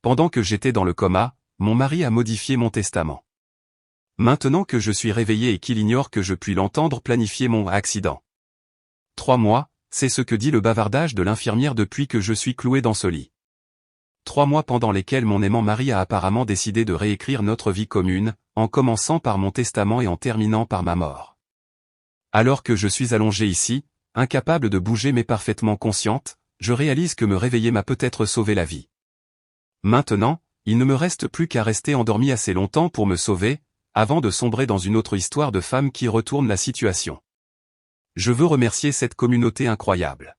Pendant que j'étais dans le coma, mon mari a modifié mon testament. Maintenant que je suis réveillé et qu'il ignore que je puis l'entendre planifier mon accident. 3 mois, c'est ce que dit le bavardage de l'infirmière depuis que je suis cloué dans ce lit. 3 mois pendant lesquels mon aimant mari a apparemment décidé de réécrire notre vie commune, en commençant par mon testament et en terminant par ma mort. Alors que je suis allongé ici, incapable de bouger mais parfaitement consciente, je réalise que me réveiller m'a peut-être sauvé la vie. Maintenant, il ne me reste plus qu'à rester endormi assez longtemps pour me sauver, avant de sombrer dans une autre histoire de femme qui retourne la situation. Je veux remercier cette communauté incroyable.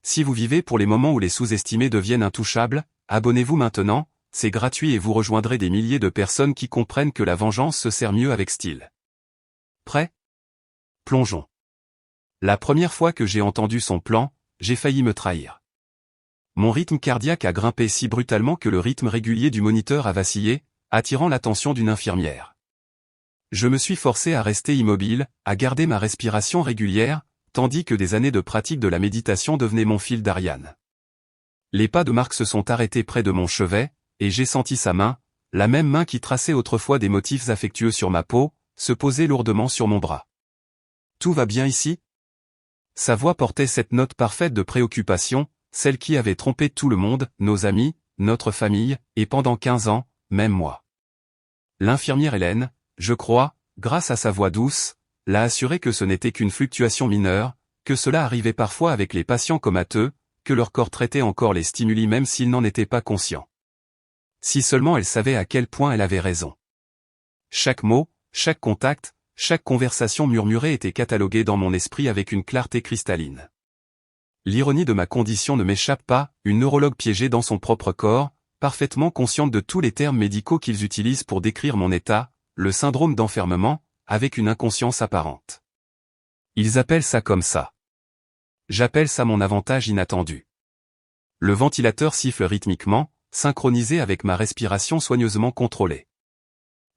Si vous vivez pour les moments où les sous-estimés deviennent intouchables, abonnez-vous maintenant, c'est gratuit et vous rejoindrez des milliers de personnes qui comprennent que la vengeance se sert mieux avec style. Prêt? Plongeons. La première fois que j'ai entendu son plan, j'ai failli me trahir. Mon rythme cardiaque a grimpé si brutalement que le rythme régulier du moniteur a vacillé, attirant l'attention d'une infirmière. Je me suis forcé à rester immobile, à garder ma respiration régulière, tandis que des années de pratique de la méditation devenaient mon fil d'Ariane. Les pas de Marc se sont arrêtés près de mon chevet, et j'ai senti sa main, la même main qui traçait autrefois des motifs affectueux sur ma peau, se poser lourdement sur mon bras. Tout va bien ici? Sa voix portait cette note parfaite de préoccupation, celle qui avait trompé tout le monde, nos amis, notre famille, et pendant 15 ans, même moi. L'infirmière Hélène, je crois, grâce à sa voix douce, l'a assuré que ce n'était qu'une fluctuation mineure, que cela arrivait parfois avec les patients comateux, que leur corps traitait encore les stimuli même s'ils n'en étaient pas conscients. Si seulement elle savait à quel point elle avait raison. Chaque mot, chaque contact, chaque conversation murmurée était cataloguée dans mon esprit avec une clarté cristalline. L'ironie de ma condition ne m'échappe pas, une neurologue piégée dans son propre corps, parfaitement consciente de tous les termes médicaux qu'ils utilisent pour décrire mon état, le syndrome d'enfermement, avec une inconscience apparente. Ils appellent ça comme ça. J'appelle ça mon avantage inattendu. Le ventilateur siffle rythmiquement, synchronisé avec ma respiration soigneusement contrôlée.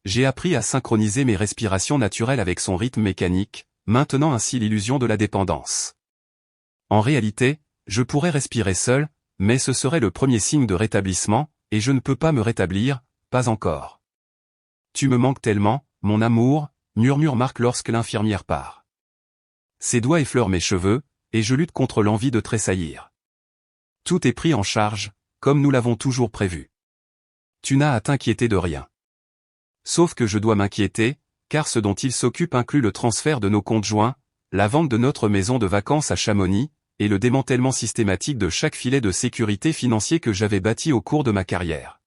J'ai appris à synchroniser mes respirations naturelles avec son rythme mécanique, maintenant ainsi l'illusion de la dépendance. En réalité, je pourrais respirer seul, mais ce serait le premier signe de rétablissement, et je ne peux pas me rétablir, pas encore. Tu me manques tellement, mon amour, murmure Marc lorsque l'infirmière part. Ses doigts effleurent mes cheveux, et je lutte contre l'envie de tressaillir. Tout est pris en charge, comme nous l'avons toujours prévu. Tu n'as à t'inquiéter de rien. Sauf que je dois m'inquiéter, car ce dont il s'occupe inclut le transfert de nos comptes joints, la vente de notre maison de vacances à Chamonix, et le démantèlement systématique de chaque filet de sécurité financier que j'avais bâti au cours de ma carrière.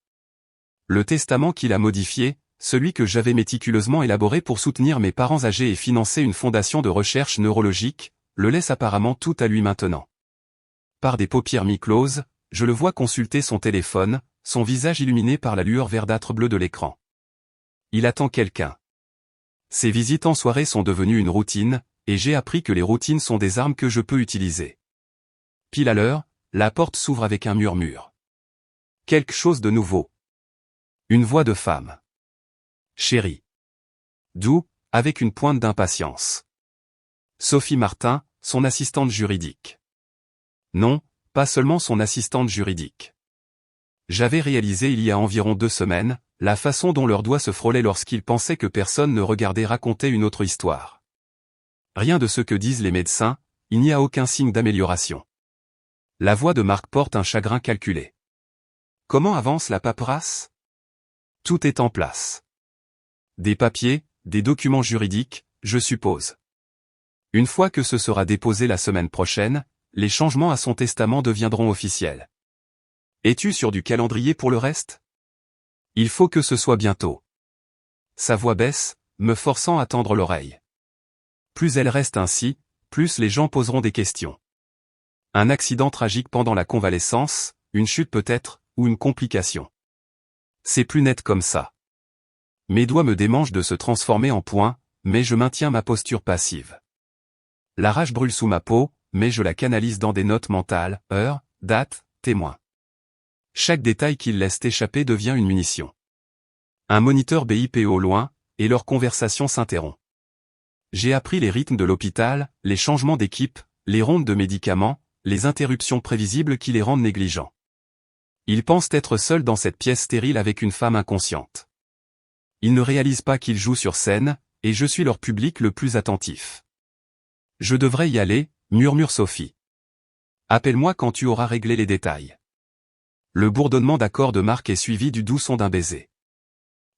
Le testament qu'il a modifié, celui que j'avais méticuleusement élaboré pour soutenir mes parents âgés et financer une fondation de recherche neurologique, le laisse apparemment tout à lui maintenant. Par des paupières mi-closes, je le vois consulter son téléphone, son visage illuminé par la lueur verdâtre bleue de l'écran. Il attend quelqu'un. Ses visites en soirée sont devenues une routine, et j'ai appris que les routines sont des armes que je peux utiliser. Pile à l'heure, la porte s'ouvre avec un murmure. Quelque chose de nouveau. Une voix de femme. Chérie. Doux, avec une pointe d'impatience. Sophie Martin, son assistante juridique. Non, pas seulement son assistante juridique. J'avais réalisé il y a environ 2 semaines, la façon dont leurs doigts se frôlaient lorsqu'ils pensaient que personne ne regardait raconter une autre histoire. Rien de ce que disent les médecins, il n'y a aucun signe d'amélioration. La voix de Marc porte un chagrin calculé. Comment avance la paperasse? Tout est en place. Des papiers, des documents juridiques, je suppose. Une fois que ce sera déposé la semaine prochaine, les changements à son testament deviendront officiels. Es-tu sûr du calendrier pour le reste? Il faut que ce soit bientôt. Sa voix baisse, me forçant à tendre l'oreille. Plus elle reste ainsi, plus les gens poseront des questions. Un accident tragique pendant la convalescence, une chute peut-être, ou une complication. C'est plus net comme ça. Mes doigts me démangent de se transformer en poing, mais je maintiens ma posture passive. La rage brûle sous ma peau, mais je la canalise dans des notes mentales, heure, date, témoin. Chaque détail qu'ils laissent échapper devient une munition. Un moniteur bip au loin, et leur conversation s'interrompt. J'ai appris les rythmes de l'hôpital, les changements d'équipe, les rondes de médicaments, les interruptions prévisibles qui les rendent négligents. Ils pensent être seuls dans cette pièce stérile avec une femme inconsciente. Ils ne réalisent pas qu'ils jouent sur scène, et je suis leur public le plus attentif. Je devrais y aller, murmure Sophie. Appelle-moi quand tu auras réglé les détails. Le bourdonnement d'accords de Marc est suivi du doux son d'un baiser.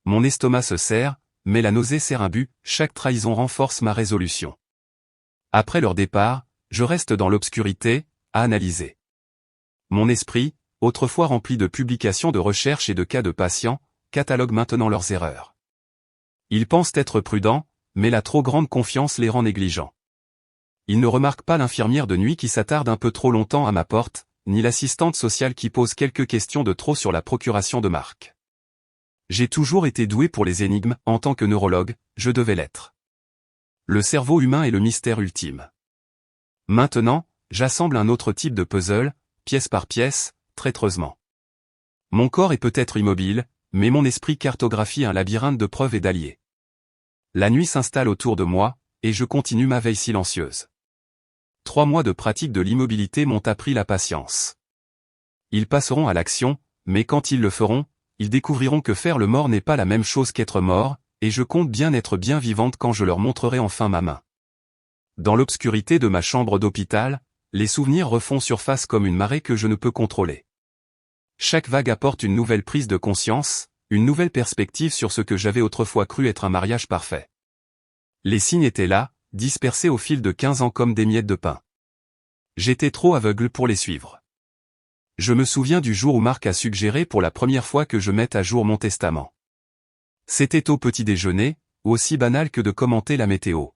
Mon estomac se serre, mais la nausée sert un but, chaque trahison renforce ma résolution. Après leur départ, je reste dans l'obscurité, à analyser. Mon esprit, autrefois rempli de publications de recherches et de cas de patients, catalogue maintenant leurs erreurs. Ils pensent être prudents, mais la trop grande confiance les rend négligents. Ils ne remarquent pas l'infirmière de nuit qui s'attarde un peu trop longtemps à ma porte, ni l'assistante sociale qui pose quelques questions de trop sur la procuration de Marc. J'ai toujours été doué pour les énigmes, en tant que neurologue, je devais l'être. Le cerveau humain est le mystère ultime. Maintenant, j'assemble un autre type de puzzle, pièce par pièce, traîtreusement. Mon corps est peut-être immobile, mais mon esprit cartographie un labyrinthe de preuves et d'alliés. La nuit s'installe autour de moi, et je continue ma veille silencieuse. 3 mois de pratique de l'immobilité m'ont appris la patience. Ils passeront à l'action, mais quand ils le feront, ils découvriront que faire le mort n'est pas la même chose qu'être mort, et je compte bien être bien vivante quand je leur montrerai enfin ma main. Dans l'obscurité de ma chambre d'hôpital, les souvenirs refont surface comme une marée que je ne peux contrôler. Chaque vague apporte une nouvelle prise de conscience, une nouvelle perspective sur ce que j'avais autrefois cru être un mariage parfait. Les signes étaient là, dispersés au fil de 15 ans comme des miettes de pain. J'étais trop aveugle pour les suivre. Je me souviens du jour où Marc a suggéré pour la première fois que je mette à jour mon testament. C'était au petit déjeuner, aussi banal que de commenter la météo.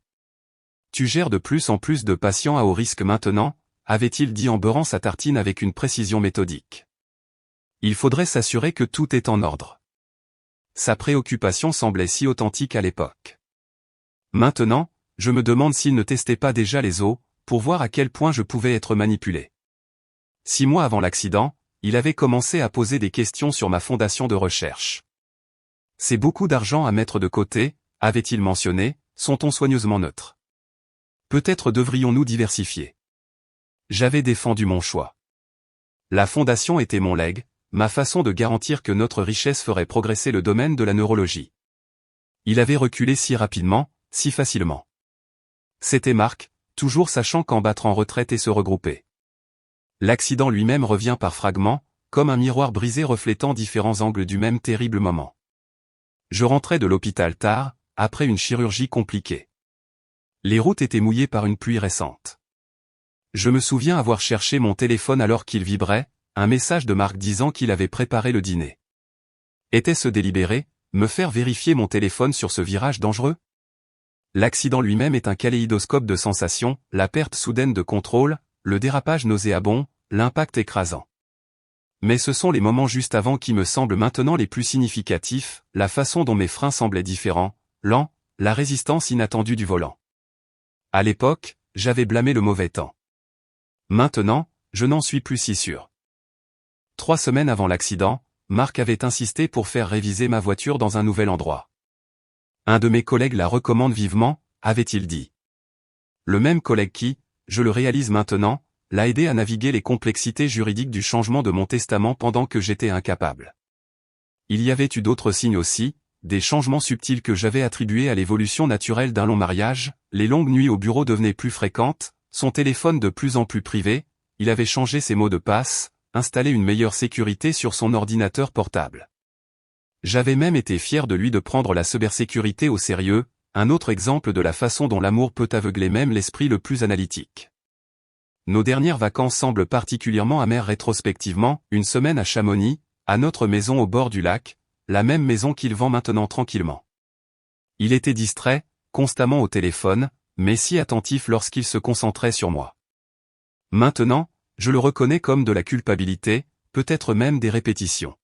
Tu gères de plus en plus de patients à haut risque maintenant, avait-il dit en beurrant sa tartine avec une précision méthodique. Il faudrait s'assurer que tout est en ordre. Sa préoccupation semblait si authentique à l'époque. Maintenant, je me demande s'il ne testait pas déjà les os, pour voir à quel point je pouvais être manipulé. 6 mois avant l'accident, il avait commencé à poser des questions sur ma fondation de recherche. C'est beaucoup d'argent à mettre de côté, avait-il mentionné, son ton soigneusement neutre. Peut-être devrions-nous diversifier. J'avais défendu mon choix. La fondation était mon legs, ma façon de garantir que notre richesse ferait progresser le domaine de la neurologie. Il avait reculé si rapidement, si facilement. C'était Marc, toujours sachant quand battre en retraite et se regrouper. L'accident lui-même revient par fragments, comme un miroir brisé reflétant différents angles du même terrible moment. Je rentrais de l'hôpital tard, après une chirurgie compliquée. Les routes étaient mouillées par une pluie récente. Je me souviens avoir cherché mon téléphone alors qu'il vibrait, un message de Marc disant qu'il avait préparé le dîner. Était-ce délibéré, me faire vérifier mon téléphone sur ce virage dangereux? L'accident lui-même est un kaléidoscope de sensations, la perte soudaine de contrôle, le dérapage nauséabond, l'impact écrasant. Mais ce sont les moments juste avant qui me semblent maintenant les plus significatifs, la façon dont mes freins semblaient différents, lents, la résistance inattendue du volant. À l'époque, j'avais blâmé le mauvais temps. Maintenant, je n'en suis plus si sûr. 3 semaines avant l'accident, Marc avait insisté pour faire réviser ma voiture dans un nouvel endroit. Un de mes collègues la recommande vivement, avait-il dit. Le même collègue qui, je le réalise maintenant, l'a aidé à naviguer les complexités juridiques du changement de mon testament pendant que j'étais incapable. Il y avait eu d'autres signes aussi, des changements subtils que j'avais attribués à l'évolution naturelle d'un long mariage, les longues nuits au bureau devenaient plus fréquentes, son téléphone de plus en plus privé, il avait changé ses mots de passe, installé une meilleure sécurité sur son ordinateur portable. J'avais même été fier de lui de prendre la cybersécurité au sérieux, un autre exemple de la façon dont l'amour peut aveugler même l'esprit le plus analytique. Nos dernières vacances semblent particulièrement amères rétrospectivement, une semaine à Chamonix, à notre maison au bord du lac, la même maison qu'il vend maintenant tranquillement. Il était distrait, constamment au téléphone, mais si attentif lorsqu'il se concentrait sur moi. Maintenant, je le reconnais comme de la culpabilité, peut-être même des répétitions.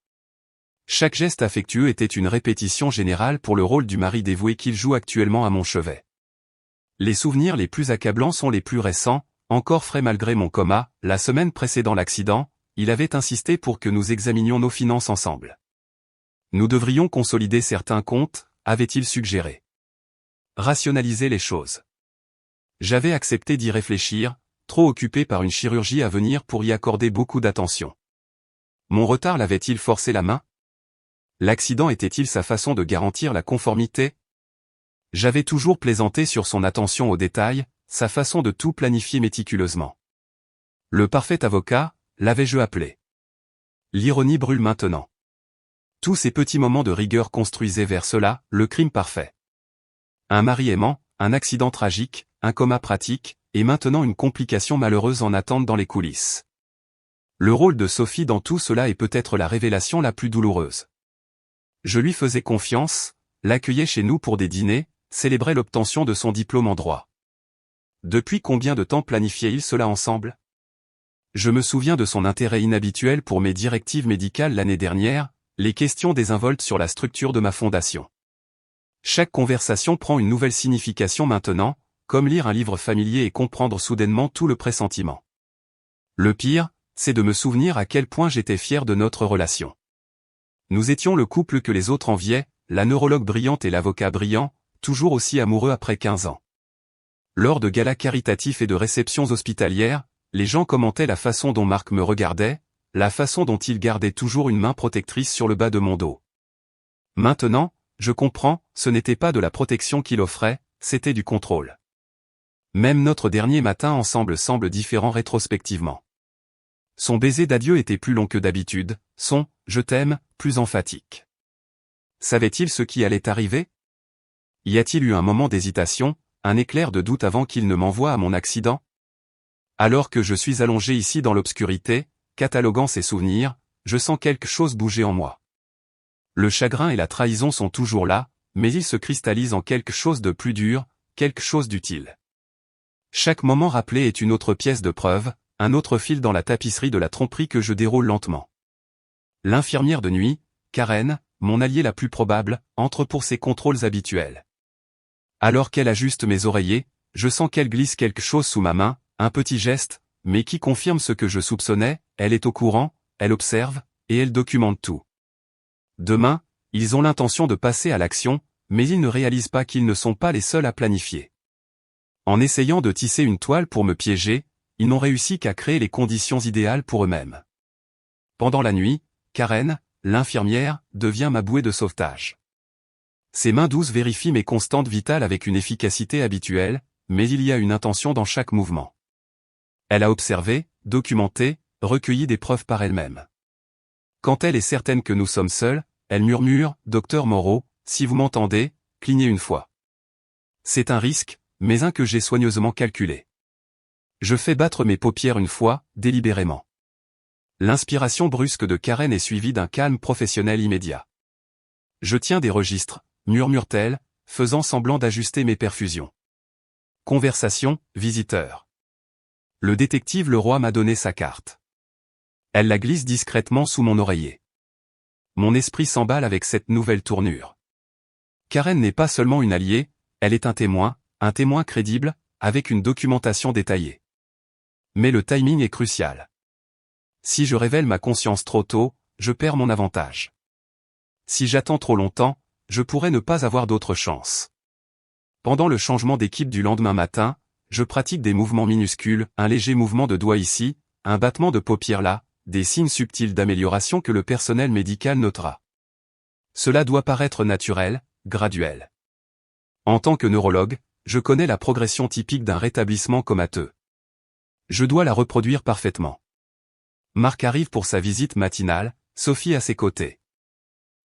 Chaque geste affectueux était une répétition générale pour le rôle du mari dévoué qu'il joue actuellement à mon chevet. Les souvenirs les plus accablants sont les plus récents, encore frais malgré mon coma, la semaine précédant l'accident, il avait insisté pour que nous examinions nos finances ensemble. Nous devrions consolider certains comptes, avait-il suggéré. Rationaliser les choses. J'avais accepté d'y réfléchir, trop occupé par une chirurgie à venir pour y accorder beaucoup d'attention. Mon retard l'avait-il forcé la main? L'accident était-il sa façon de garantir la conformité? J'avais toujours plaisanté sur son attention aux détails, sa façon de tout planifier méticuleusement. Le parfait avocat, l'avais-je appelé. L'ironie brûle maintenant. Tous ces petits moments de rigueur construisaient vers cela, le crime parfait. Un mari aimant, un accident tragique, un coma pratique, et maintenant une complication malheureuse en attente dans les coulisses. Le rôle de Sophie dans tout cela est peut-être la révélation la plus douloureuse. Je lui faisais confiance, l'accueillais chez nous pour des dîners, célébrait l'obtention de son diplôme en droit. Depuis combien de temps planifiaient-ils cela ensemble? Je me souviens de son intérêt inhabituel pour mes directives médicales l'année dernière, les questions désinvoltes sur la structure de ma fondation. Chaque conversation prend une nouvelle signification maintenant, comme lire un livre familier et comprendre soudainement tout le pressentiment. Le pire, c'est de me souvenir à quel point j'étais fier de notre relation. Nous étions le couple que les autres enviaient, la neurologue brillante et l'avocat brillant, toujours aussi amoureux après 15 ans. Lors de galas caritatifs et de réceptions hospitalières, les gens commentaient la façon dont Marc me regardait, la façon dont il gardait toujours une main protectrice sur le bas de mon dos. Maintenant, je comprends, ce n'était pas de la protection qu'il offrait, c'était du contrôle. Même notre dernier matin ensemble semble différent rétrospectivement. Son baiser d'adieu était plus long que d'habitude, son « je t'aime » plus emphatique. Savait-il ce qui allait arriver? Y a-t-il eu un moment d'hésitation, un éclair de doute avant qu'il ne m'envoie à mon accident? Alors que je suis allongé ici dans l'obscurité, cataloguant ses souvenirs, je sens quelque chose bouger en moi. Le chagrin et la trahison sont toujours là, mais ils se cristallisent en quelque chose de plus dur, quelque chose d'utile. Chaque moment rappelé est une autre pièce de preuve, un autre fil dans la tapisserie de la tromperie que je déroule lentement. L'infirmière de nuit, Karen, mon alliée la plus probable, entre pour ses contrôles habituels. Alors qu'elle ajuste mes oreillers, je sens qu'elle glisse quelque chose sous ma main, un petit geste, mais qui confirme ce que je soupçonnais, elle est au courant, elle observe, et elle documente tout. Demain, ils ont l'intention de passer à l'action, mais ils ne réalisent pas qu'ils ne sont pas les seuls à planifier. En essayant de tisser une toile pour me piéger, ils n'ont réussi qu'à créer les conditions idéales pour eux-mêmes. Pendant la nuit, Karen, l'infirmière, devient ma bouée de sauvetage. Ses mains douces vérifient mes constantes vitales avec une efficacité habituelle, mais il y a une intention dans chaque mouvement. Elle a observé, documenté, recueilli des preuves par elle-même. Quand elle est certaine que nous sommes seuls, elle murmure « Docteur Moreau, si vous m'entendez, clignez une fois ». C'est un risque, mais un que j'ai soigneusement calculé. Je fais battre mes paupières une fois, délibérément. L'inspiration brusque de Karen est suivie d'un calme professionnel immédiat. Je tiens des registres, murmure-t-elle, faisant semblant d'ajuster mes perfusions. Conversation, visiteur. Le détective Leroy m'a donné sa carte. Elle la glisse discrètement sous mon oreiller. Mon esprit s'emballe avec cette nouvelle tournure. Karen n'est pas seulement une alliée, elle est un témoin crédible, avec une documentation détaillée. Mais le timing est crucial. Si je révèle ma conscience trop tôt, je perds mon avantage. Si j'attends trop longtemps, je pourrais ne pas avoir d'autre chance. Pendant le changement d'équipe du lendemain matin, je pratique des mouvements minuscules, un léger mouvement de doigt ici, un battement de paupières là, des signes subtils d'amélioration que le personnel médical notera. Cela doit paraître naturel, graduel. En tant que neurologue, je connais la progression typique d'un rétablissement comateux. Je dois la reproduire parfaitement. Marc arrive pour sa visite matinale, Sophie à ses côtés.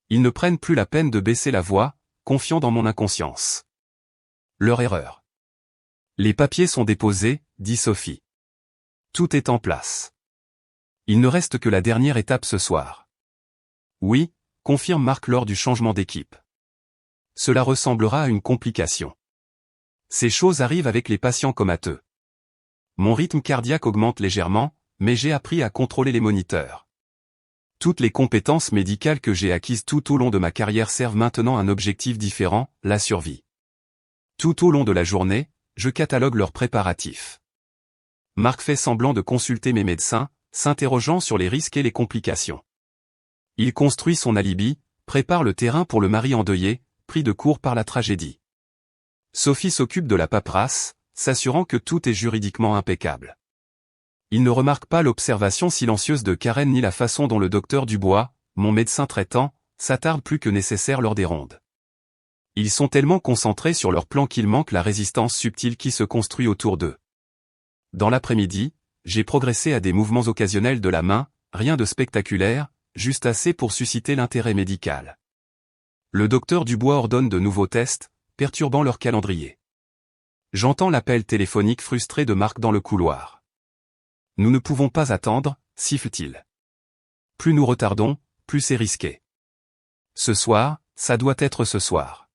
Ils ne prennent plus la peine de baisser la voix, confiants dans mon inconscience. Leur erreur. Les papiers sont déposés, dit Sophie. Tout est en place. Il ne reste que la dernière étape ce soir. Oui, confirme Marc lors du changement d'équipe. Cela ressemblera à une complication. Ces choses arrivent avec les patients comateux. Mon rythme cardiaque augmente légèrement, mais j'ai appris à contrôler les moniteurs. Toutes les compétences médicales que j'ai acquises tout au long de ma carrière servent maintenant un objectif différent, la survie. Tout au long de la journée, je catalogue leurs préparatifs. Marc fait semblant de consulter mes médecins, s'interrogeant sur les risques et les complications. Il construit son alibi, prépare le terrain pour le mari endeuillé, pris de court par la tragédie. Sophie s'occupe de la paperasse, s'assurant que tout est juridiquement impeccable. Il ne remarque pas l'observation silencieuse de Karen ni la façon dont le docteur Dubois, mon médecin traitant, s'attarde plus que nécessaire lors des rondes. Ils sont tellement concentrés sur leur plan qu'il manque la résistance subtile qui se construit autour d'eux. Dans l'après-midi, j'ai progressé à des mouvements occasionnels de la main, rien de spectaculaire, juste assez pour susciter l'intérêt médical. Le docteur Dubois ordonne de nouveaux tests, perturbant leur calendrier. J'entends l'appel téléphonique frustré de Marc dans le couloir. Nous ne pouvons pas attendre, siffle-t-il. Plus nous retardons, plus c'est risqué. Ce soir, ça doit être ce soir.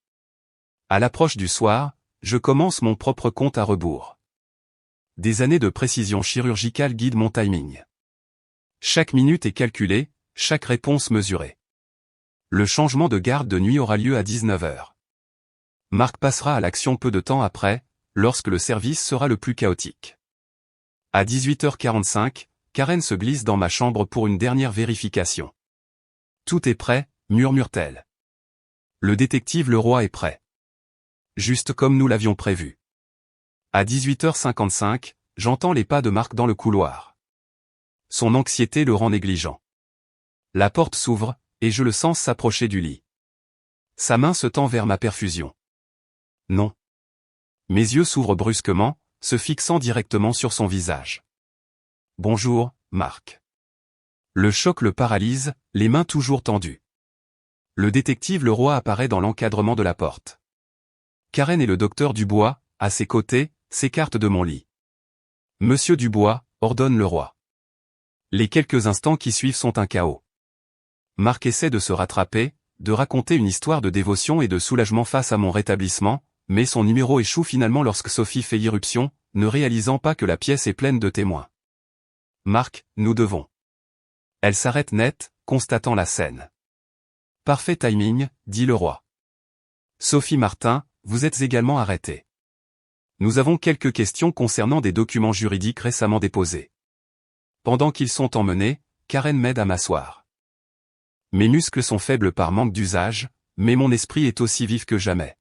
À l'approche du soir, je commence mon propre compte à rebours. Des années de précision chirurgicale guident mon timing. Chaque minute est calculée, chaque réponse mesurée. Le changement de garde de nuit aura lieu à 19h. Marc passera à l'action peu de temps après, lorsque le service sera le plus chaotique. À 18h45, Karen se glisse dans ma chambre pour une dernière vérification. Tout est prêt, murmure-t-elle. Le détective Leroy est prêt. Juste comme nous l'avions prévu. À 18h55, j'entends les pas de Marc dans le couloir. Son anxiété le rend négligent. La porte s'ouvre, et je le sens s'approcher du lit. Sa main se tend vers ma perfusion. Non. Mes yeux s'ouvrent brusquement, se fixant directement sur son visage. Bonjour, Marc. Le choc le paralyse, les mains toujours tendues. Le détective Leroy apparaît dans l'encadrement de la porte. Karen et le docteur Dubois, à ses côtés, s'écartent de mon lit. Monsieur Dubois, ordonne Leroy. Les quelques instants qui suivent sont un chaos. Marc essaie de se rattraper, de raconter une histoire de dévotion et de soulagement face à mon rétablissement, mais son numéro échoue finalement lorsque Sophie fait irruption, ne réalisant pas que la pièce est pleine de témoins. Marc, nous devons. Elle s'arrête net, constatant la scène. Parfait timing, dit Leroy. Sophie Martin, vous êtes également arrêtée. Nous avons quelques questions concernant des documents juridiques récemment déposés. Pendant qu'ils sont emmenés, Karen m'aide à m'asseoir. Mes muscles sont faibles par manque d'usage, mais mon esprit est aussi vif que jamais.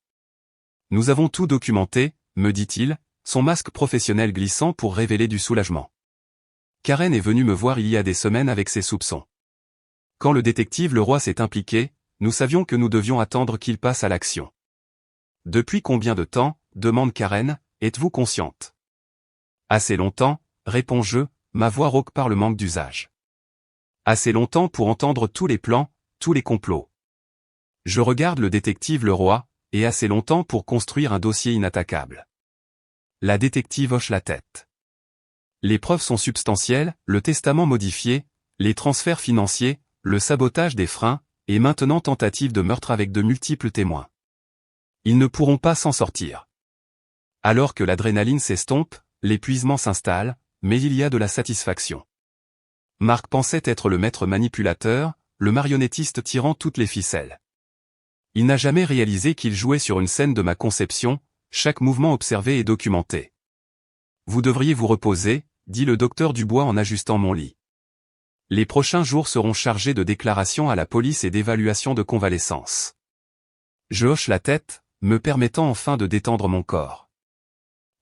Nous avons tout documenté, me dit-il, son masque professionnel glissant pour révéler du soulagement. Karen est venue me voir il y a des semaines avec ses soupçons. Quand le détective Leroy s'est impliqué, nous savions que nous devions attendre qu'il passe à l'action. Depuis combien de temps, demande Karen, êtes-vous consciente? Assez longtemps, réponds-je, ma voix rauque par le manque d'usage. Assez longtemps pour entendre tous les plans, tous les complots. Je regarde le détective Leroy, et assez longtemps pour construire un dossier inattaquable. La détective hoche la tête. Les preuves sont substantielles, le testament modifié, les transferts financiers, le sabotage des freins, et maintenant tentative de meurtre avec de multiples témoins. Ils ne pourront pas s'en sortir. Alors que l'adrénaline s'estompe, l'épuisement s'installe, mais il y a de la satisfaction. Marc pensait être le maître manipulateur, le marionnettiste tirant toutes les ficelles. Il n'a jamais réalisé qu'il jouait sur une scène de ma conception, chaque mouvement observé et documenté. Vous devriez vous reposer, dit le docteur Dubois en ajustant mon lit. Les prochains jours seront chargés de déclarations à la police et d'évaluation de convalescence. Je hoche la tête, me permettant enfin de détendre mon corps.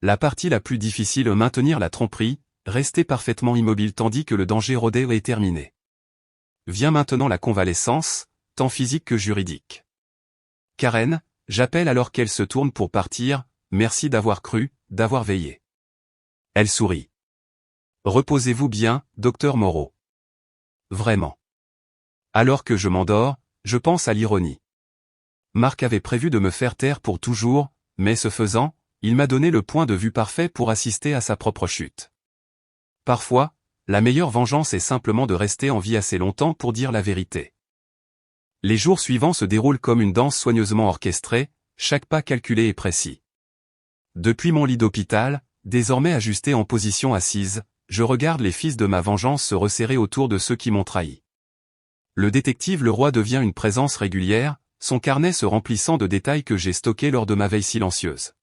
La partie la plus difficile est maintenir la tromperie, rester parfaitement immobile tandis que le danger rôdait est terminé. Vient maintenant la convalescence, tant physique que juridique. Karen, j'appelle alors qu'elle se tourne pour partir, merci d'avoir cru, d'avoir veillé. Elle sourit. Reposez-vous bien, docteur Moreau. Vraiment. Alors que je m'endors, je pense à l'ironie. Marc avait prévu de me faire taire pour toujours, mais ce faisant, il m'a donné le point de vue parfait pour assister à sa propre chute. Parfois, la meilleure vengeance est simplement de rester en vie assez longtemps pour dire la vérité. Les jours suivants se déroulent comme une danse soigneusement orchestrée, chaque pas calculé et précis. Depuis mon lit d'hôpital, désormais ajusté en position assise, je regarde les fils de ma vengeance se resserrer autour de ceux qui m'ont trahi. Le détective Leroy devient une présence régulière, son carnet se remplissant de détails que j'ai stockés lors de ma veille silencieuse.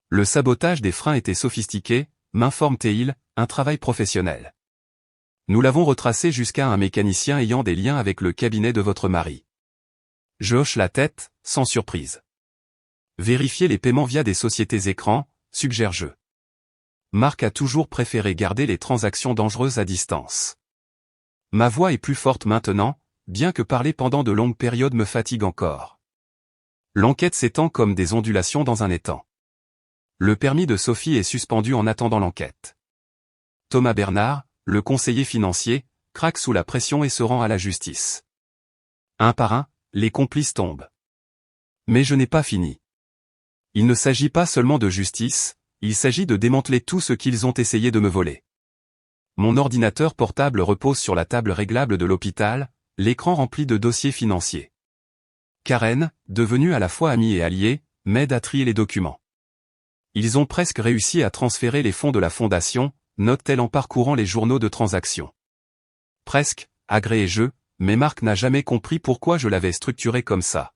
Le sabotage des freins était sophistiqué, m'informe-t-il, un travail professionnel. Nous l'avons retracé jusqu'à un mécanicien ayant des liens avec le cabinet de votre mari. Je hoche la tête, sans surprise. Vérifier les paiements via des sociétés écrans, suggère-je. Marc a toujours préféré garder les transactions dangereuses à distance. Ma voix est plus forte maintenant, bien que parler pendant de longues périodes me fatigue encore. L'enquête s'étend comme des ondulations dans un étang. Le permis de Sophie est suspendu en attendant l'enquête. Thomas Bernard, le conseiller financier, craque sous la pression et se rend à la justice. Un par un, les complices tombent. Mais je n'ai pas fini. Il ne s'agit pas seulement de justice, il s'agit de démanteler tout ce qu'ils ont essayé de me voler. Mon ordinateur portable repose sur la table réglable de l'hôpital, l'écran rempli de dossiers financiers. Karen, devenue à la fois amie et alliée, m'aide à trier les documents. Ils ont presque réussi à transférer les fonds de la fondation, note-t-elle en parcourant les journaux de transactions. Presque, agréai-je, mais Marc n'a jamais compris pourquoi je l'avais structuré comme ça.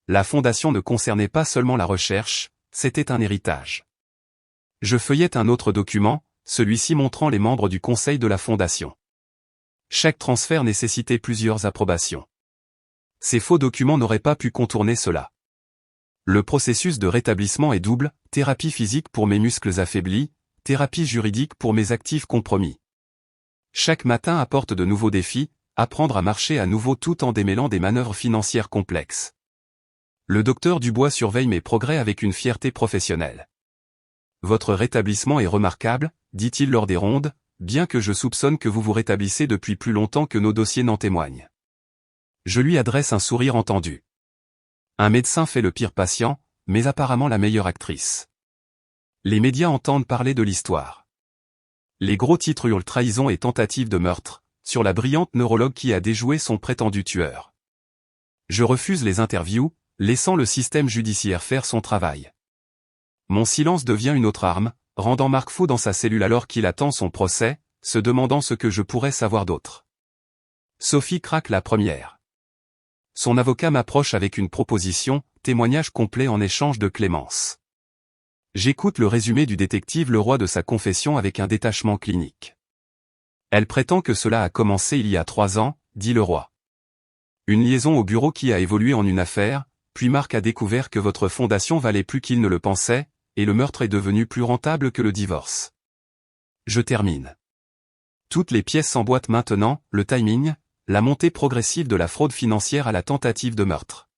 La fondation ne concernait pas seulement la recherche, c'était un héritage. Je feuillette un autre document, celui-ci montrant les membres du conseil de la fondation. Chaque transfert nécessitait plusieurs approbations. Ces faux documents n'auraient pas pu contourner cela. Le processus de rétablissement est double, thérapie physique pour mes muscles affaiblis, thérapie juridique pour mes actifs compromis. Chaque matin apporte de nouveaux défis, apprendre à marcher à nouveau tout en démêlant des manœuvres financières complexes. Le docteur Dubois surveille mes progrès avec une fierté professionnelle. Votre rétablissement est remarquable, dit-il lors des rondes, bien que je soupçonne que vous vous rétablissez depuis plus longtemps que nos dossiers n'en témoignent. Je lui adresse un sourire entendu. Un médecin fait le pire patient, mais apparemment la meilleure actrice. Les médias entendent parler de l'histoire. Les gros titres hurlent trahison et tentative de meurtre, sur la brillante neurologue qui a déjoué son prétendu tueur. Je refuse les interviews, laissant le système judiciaire faire son travail. Mon silence devient une autre arme, rendant Marc fou dans sa cellule alors qu'il attend son procès, se demandant ce que je pourrais savoir d'autre. Sophie craque la première. Son avocat m'approche avec une proposition, témoignage complet en échange de clémence. J'écoute le résumé du détective Leroy de sa confession avec un détachement clinique. Elle prétend que cela a commencé il y a 3 ans, dit Leroy. Une liaison au bureau qui a évolué en une affaire, puis Marc a découvert que votre fondation valait plus qu'il ne le pensait, et le meurtre est devenu plus rentable que le divorce. Je termine. Toutes les pièces s'emboîtent maintenant, le timing, la montée progressive de la fraude financière à la tentative de meurtre.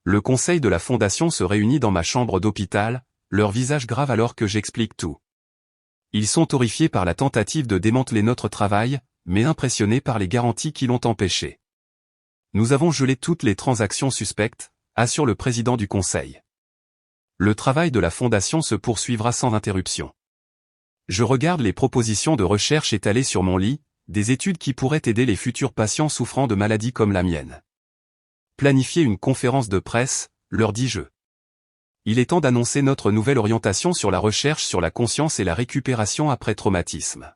Le conseil de la fondation se réunit dans ma chambre d'hôpital, leur visage grave alors que j'explique tout. Ils sont horrifiés par la tentative de démanteler notre travail, mais impressionnés par les garanties qui l'ont empêché. Nous avons gelé toutes les transactions suspectes, assure le président du conseil. Le travail de la fondation se poursuivra sans interruption. Je regarde les propositions de recherche étalées sur mon lit, des études qui pourraient aider les futurs patients souffrant de maladies comme la mienne. Planifier une conférence de presse, leur dis-je. Il est temps d'annoncer notre nouvelle orientation sur la recherche sur la conscience et la récupération après traumatisme.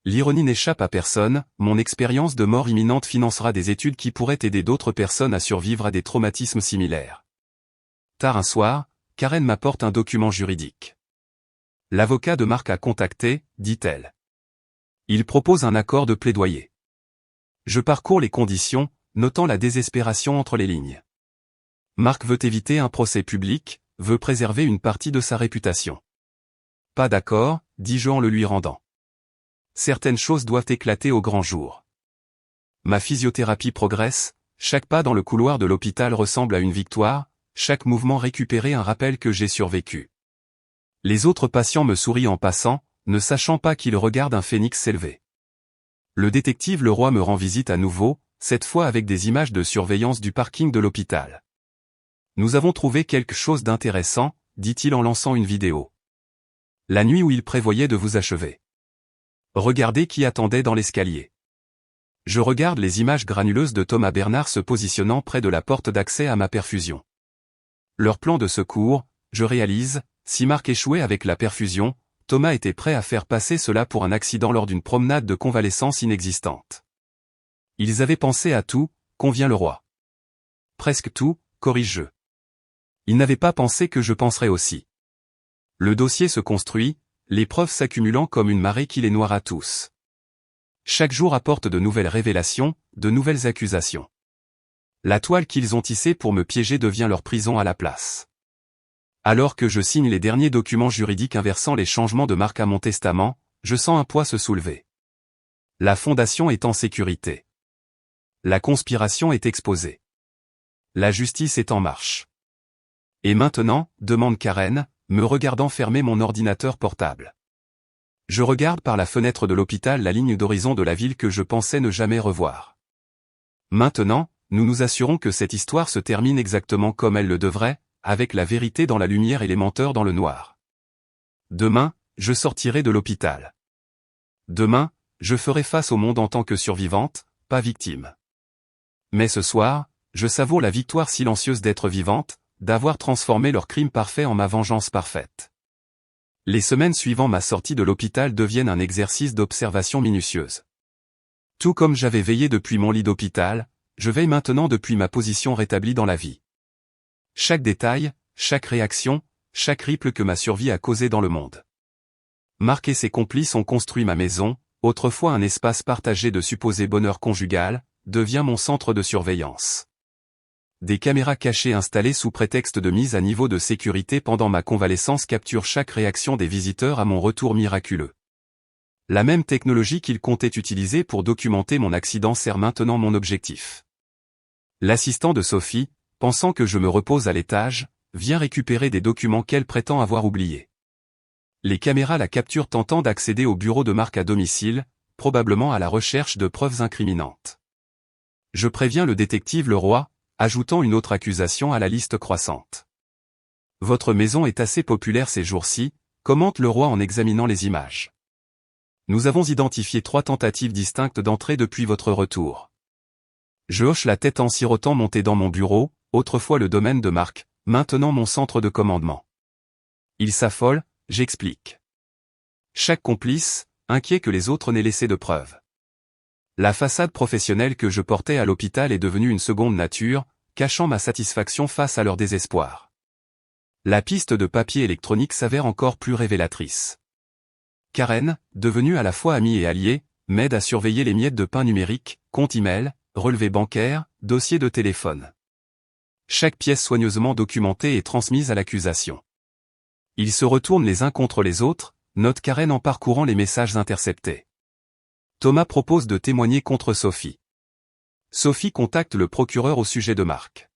L'ironie n'échappe à personne, mon expérience de mort imminente financera des études qui pourraient aider d'autres personnes à survivre à des traumatismes similaires. Tard un soir, Karen m'apporte un document juridique. L'avocat de Marc a contacté, dit-elle. Il propose un accord de plaidoyer. Je parcours les conditions, notant la désespération entre les lignes. Marc veut éviter un procès public, veut préserver une partie de sa réputation. Pas d'accord, dis-je en le lui rendant. Certaines choses doivent éclater au grand jour. Ma physiothérapie progresse, chaque pas dans le couloir de l'hôpital ressemble à une victoire, chaque mouvement récupéré un rappel que j'ai survécu. Les autres patients me sourient en passant, ne sachant pas qu'ils regardent un phénix s'élever. Le détective Leroy me rend visite à nouveau, cette fois avec des images de surveillance du parking de l'hôpital. Nous avons trouvé quelque chose d'intéressant, dit-il en lançant une vidéo. La nuit où il prévoyait de vous achever. Regardez qui attendait dans l'escalier. Je regarde les images granuleuses de Thomas Bernard se positionnant près de la porte d'accès à ma perfusion. Leur plan de secours, je réalise, si Marc échouait avec la perfusion, Thomas était prêt à faire passer cela pour un accident lors d'une promenade de convalescence inexistante. Ils avaient pensé à tout, convient Leroy. Presque tout, corrige-je. Ils n'avaient pas pensé que je penserais aussi. Le dossier se construit, les preuves s'accumulant comme une marée qui les noiera tous. Chaque jour apporte de nouvelles révélations, de nouvelles accusations. La toile qu'ils ont tissée pour me piéger devient leur prison à la place. Alors que je signe les derniers documents juridiques inversant les changements de marque à mon testament, je sens un poids se soulever. La fondation est en sécurité. La conspiration est exposée. La justice est en marche. Et maintenant, demande Karen, me regardant fermer mon ordinateur portable. Je regarde par la fenêtre de l'hôpital la ligne d'horizon de la ville que je pensais ne jamais revoir. Maintenant, nous nous assurons que cette histoire se termine exactement comme elle le devrait, avec la vérité dans la lumière et les menteurs dans le noir. Demain, je sortirai de l'hôpital. Demain, je ferai face au monde en tant que survivante, pas victime. Mais ce soir, je savoure la victoire silencieuse d'être vivante, d'avoir transformé leur crime parfait en ma vengeance parfaite. Les semaines suivant ma sortie de l'hôpital deviennent un exercice d'observation minutieuse. Tout comme j'avais veillé depuis mon lit d'hôpital, je veille maintenant depuis ma position rétablie dans la vie. Chaque détail, chaque réaction, chaque ripple que ma survie a causé dans le monde. Marc et ses complices ont construit ma maison, autrefois un espace partagé de supposé bonheur conjugal, devient mon centre de surveillance. Des caméras cachées installées sous prétexte de mise à niveau de sécurité pendant ma convalescence capturent chaque réaction des visiteurs à mon retour miraculeux. La même technologie qu'ils comptaient utiliser pour documenter mon accident sert maintenant mon objectif. L'assistant de Sophie, pensant que je me repose à l'étage, vient récupérer des documents qu'elle prétend avoir oubliés. Les caméras la capturent tentant d'accéder au bureau de Marc à domicile, probablement à la recherche de preuves incriminantes. Je préviens le détective Leroy, ajoutant une autre accusation à la liste croissante. Votre maison est assez populaire ces jours-ci, commente Leroy en examinant les images. Nous avons identifié 3 tentatives distinctes d'entrée depuis votre retour. Je hoche la tête en sirotant monter dans mon bureau, autrefois le domaine de Marc, maintenant mon centre de commandement. Il s'affole, j'explique. Chaque complice, inquiet que les autres n'aient laissé de preuves. La façade professionnelle que je portais à l'hôpital est devenue une seconde nature, cachant ma satisfaction face à leur désespoir. La piste de papier électronique s'avère encore plus révélatrice. Karen, devenue à la fois amie et alliée, m'aide à surveiller les miettes de pain numérique, compte email, relevés bancaires, dossiers de téléphone. Chaque pièce soigneusement documentée est transmise à l'accusation. Ils se retournent les uns contre les autres, note Karen en parcourant les messages interceptés. Thomas propose de témoigner contre Sophie. Sophie contacte le procureur au sujet de Marc.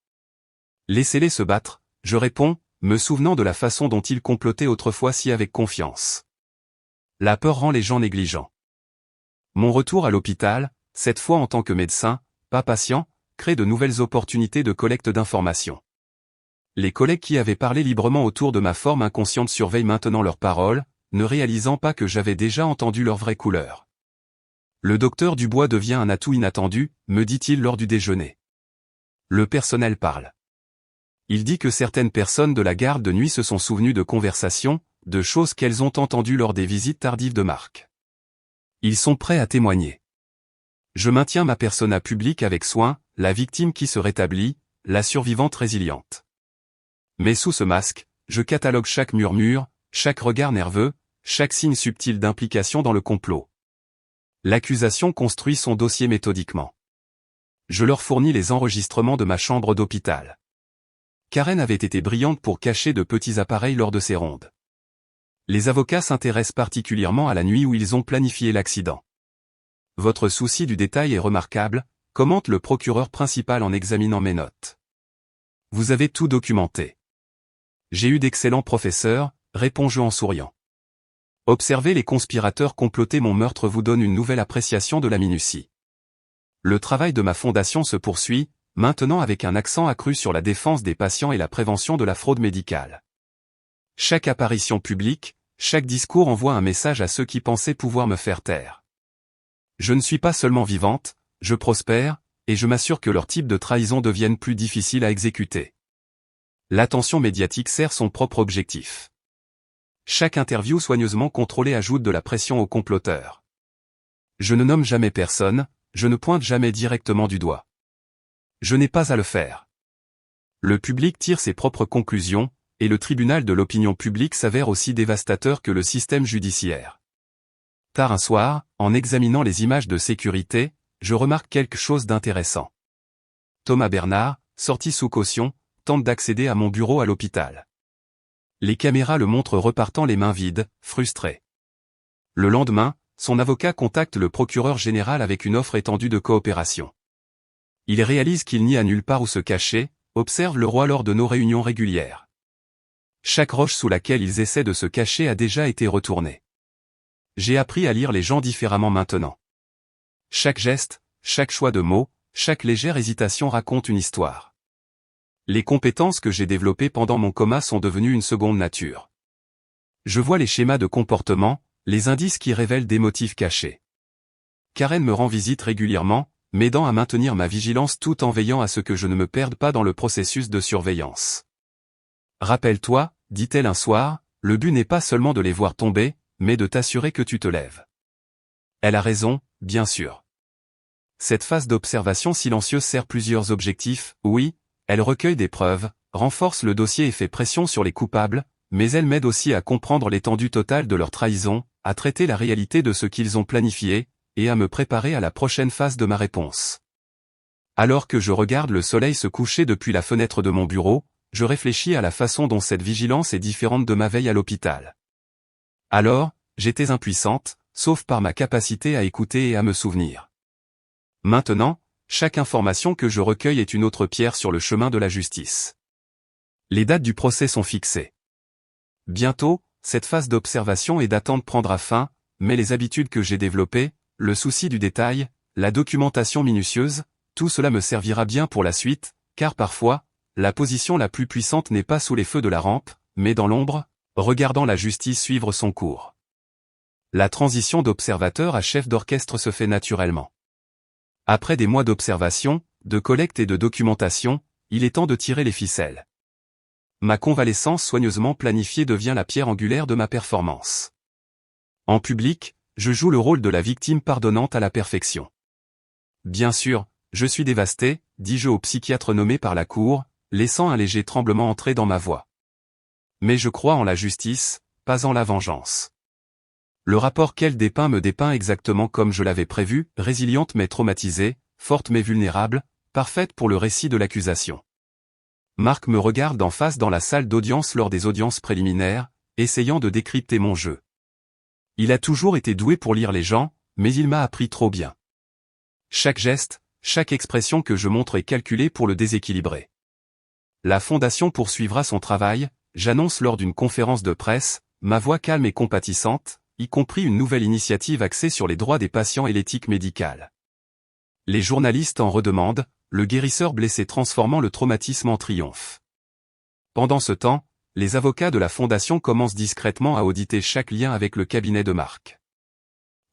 Laissez-les se battre, je réponds, me souvenant de la façon dont ils complotaient autrefois si avec confiance. La peur rend les gens négligents. Mon retour à l'hôpital, cette fois en tant que médecin, pas patient, crée de nouvelles opportunités de collecte d'informations. Les collègues qui avaient parlé librement autour de ma forme inconsciente surveillent maintenant leurs paroles, ne réalisant pas que j'avais déjà entendu leur vraie couleur. Le docteur Dubois devient un atout inattendu, me dit-il lors du déjeuner. Le personnel parle. Il dit que certaines personnes de la garde de nuit se sont souvenues de conversations, de choses qu'elles ont entendues lors des visites tardives de Marc. Ils sont prêts à témoigner. Je maintiens ma persona publique avec soin, la victime qui se rétablit, la survivante résiliente. Mais sous ce masque, je catalogue chaque murmure, chaque regard nerveux, chaque signe subtil d'implication dans le complot. L'accusation construit son dossier méthodiquement. Je leur fournis les enregistrements de ma chambre d'hôpital. Karen avait été brillante pour cacher de petits appareils lors de ses rondes. Les avocats s'intéressent particulièrement à la nuit où ils ont planifié l'accident. Votre souci du détail est remarquable, commente le procureur principal en examinant mes notes. Vous avez tout documenté. J'ai eu d'excellents professeurs, réponds-je en souriant. Observer les conspirateurs comploter mon meurtre vous donne une nouvelle appréciation de la minutie. Le travail de ma fondation se poursuit, maintenant avec un accent accru sur la défense des patients et la prévention de la fraude médicale. Chaque apparition publique, chaque discours envoie un message à ceux qui pensaient pouvoir me faire taire. Je ne suis pas seulement vivante, je prospère, et je m'assure que leurs types de trahison deviennent plus difficiles à exécuter. L'attention médiatique sert son propre objectif. Chaque interview soigneusement contrôlée ajoute de la pression aux comploteurs. Je ne nomme jamais personne, je ne pointe jamais directement du doigt. Je n'ai pas à le faire. Le public tire ses propres conclusions, et le tribunal de l'opinion publique s'avère aussi dévastateur que le système judiciaire. Tard un soir, en examinant les images de sécurité, je remarque quelque chose d'intéressant. Thomas Bernard, sorti sous caution, tente d'accéder à mon bureau à l'hôpital. Les caméras le montrent repartant les mains vides, frustré. Le lendemain, son avocat contacte le procureur général avec une offre étendue de coopération. Il réalise qu'il n'y a nulle part où se cacher, observe le roi lors de nos réunions régulières. Chaque roche sous laquelle ils essaient de se cacher a déjà été retournée. J'ai appris à lire les gens différemment maintenant. Chaque geste, chaque choix de mots, chaque légère hésitation raconte une histoire. Les compétences que j'ai développées pendant mon coma sont devenues une seconde nature. Je vois les schémas de comportement, les indices qui révèlent des motifs cachés. Karen me rend visite régulièrement, m'aidant à maintenir ma vigilance tout en veillant à ce que je ne me perde pas dans le processus de surveillance. Rappelle-toi, dit-elle un soir, le but n'est pas seulement de les voir tomber, mais de t'assurer que tu te lèves. Elle a raison, bien sûr. Cette phase d'observation silencieuse sert plusieurs objectifs, oui, elle recueille des preuves, renforce le dossier et fait pression sur les coupables, mais elle m'aide aussi à comprendre l'étendue totale de leur trahison, à traiter la réalité de ce qu'ils ont planifié, et à me préparer à la prochaine phase de ma réponse. Alors que je regarde le soleil se coucher depuis la fenêtre de mon bureau, je réfléchis à la façon dont cette vigilance est différente de ma veille à l'hôpital. Alors, j'étais impuissante, sauf par ma capacité à écouter et à me souvenir. Maintenant, chaque information que je recueille est une autre pierre sur le chemin de la justice. Les dates du procès sont fixées. Bientôt, cette phase d'observation et d'attente prendra fin, mais les habitudes que j'ai développées, le souci du détail, la documentation minutieuse, tout cela me servira bien pour la suite, car parfois, la position la plus puissante n'est pas sous les feux de la rampe, mais dans l'ombre, regardant la justice suivre son cours. La transition d'observateur à chef d'orchestre se fait naturellement. Après des mois d'observation, de collecte et de documentation, il est temps de tirer les ficelles. Ma convalescence soigneusement planifiée devient la pierre angulaire de ma performance. En public, je joue le rôle de la victime pardonnante à la perfection. Bien sûr, je suis dévasté, dis-je au psychiatre nommé par la cour, laissant un léger tremblement entrer dans ma voix. Mais je crois en la justice, pas en la vengeance. Le rapport qu'elle dépeint me dépeint exactement comme je l'avais prévu, résiliente mais traumatisée, forte mais vulnérable, parfaite pour le récit de l'accusation. Marc me regarde en face dans la salle d'audience lors des audiences préliminaires, essayant de décrypter mon jeu. Il a toujours été doué pour lire les gens, mais il m'a appris trop bien. Chaque geste, chaque expression que je montre est calculée pour le déséquilibrer. La Fondation poursuivra son travail, j'annonce lors d'une conférence de presse, ma voix calme et compatissante, y compris une nouvelle initiative axée sur les droits des patients et l'éthique médicale. Les journalistes en redemandent, le guérisseur blessé transformant le traumatisme en triomphe. Pendant ce temps, les avocats de la Fondation commencent discrètement à auditer chaque lien avec le cabinet de Marc.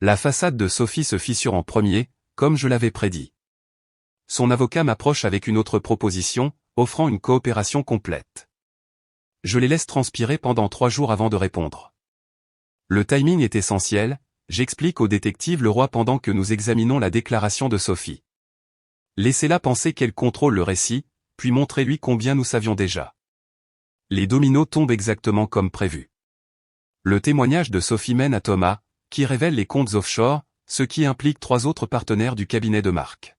La façade de Sophie se fissure en premier, comme je l'avais prédit. Son avocat m'approche avec une autre proposition, offrant une coopération complète. Je les laisse transpirer pendant 3 jours avant de répondre. Le timing est essentiel, j'explique au détective Leroy pendant que nous examinons la déclaration de Sophie. Laissez-la penser qu'elle contrôle le récit, puis montrez-lui combien nous savions déjà. Les dominos tombent exactement comme prévu. Le témoignage de Sophie mène à Thomas, qui révèle les comptes offshore, ce qui implique 3 autres partenaires du cabinet de Marc.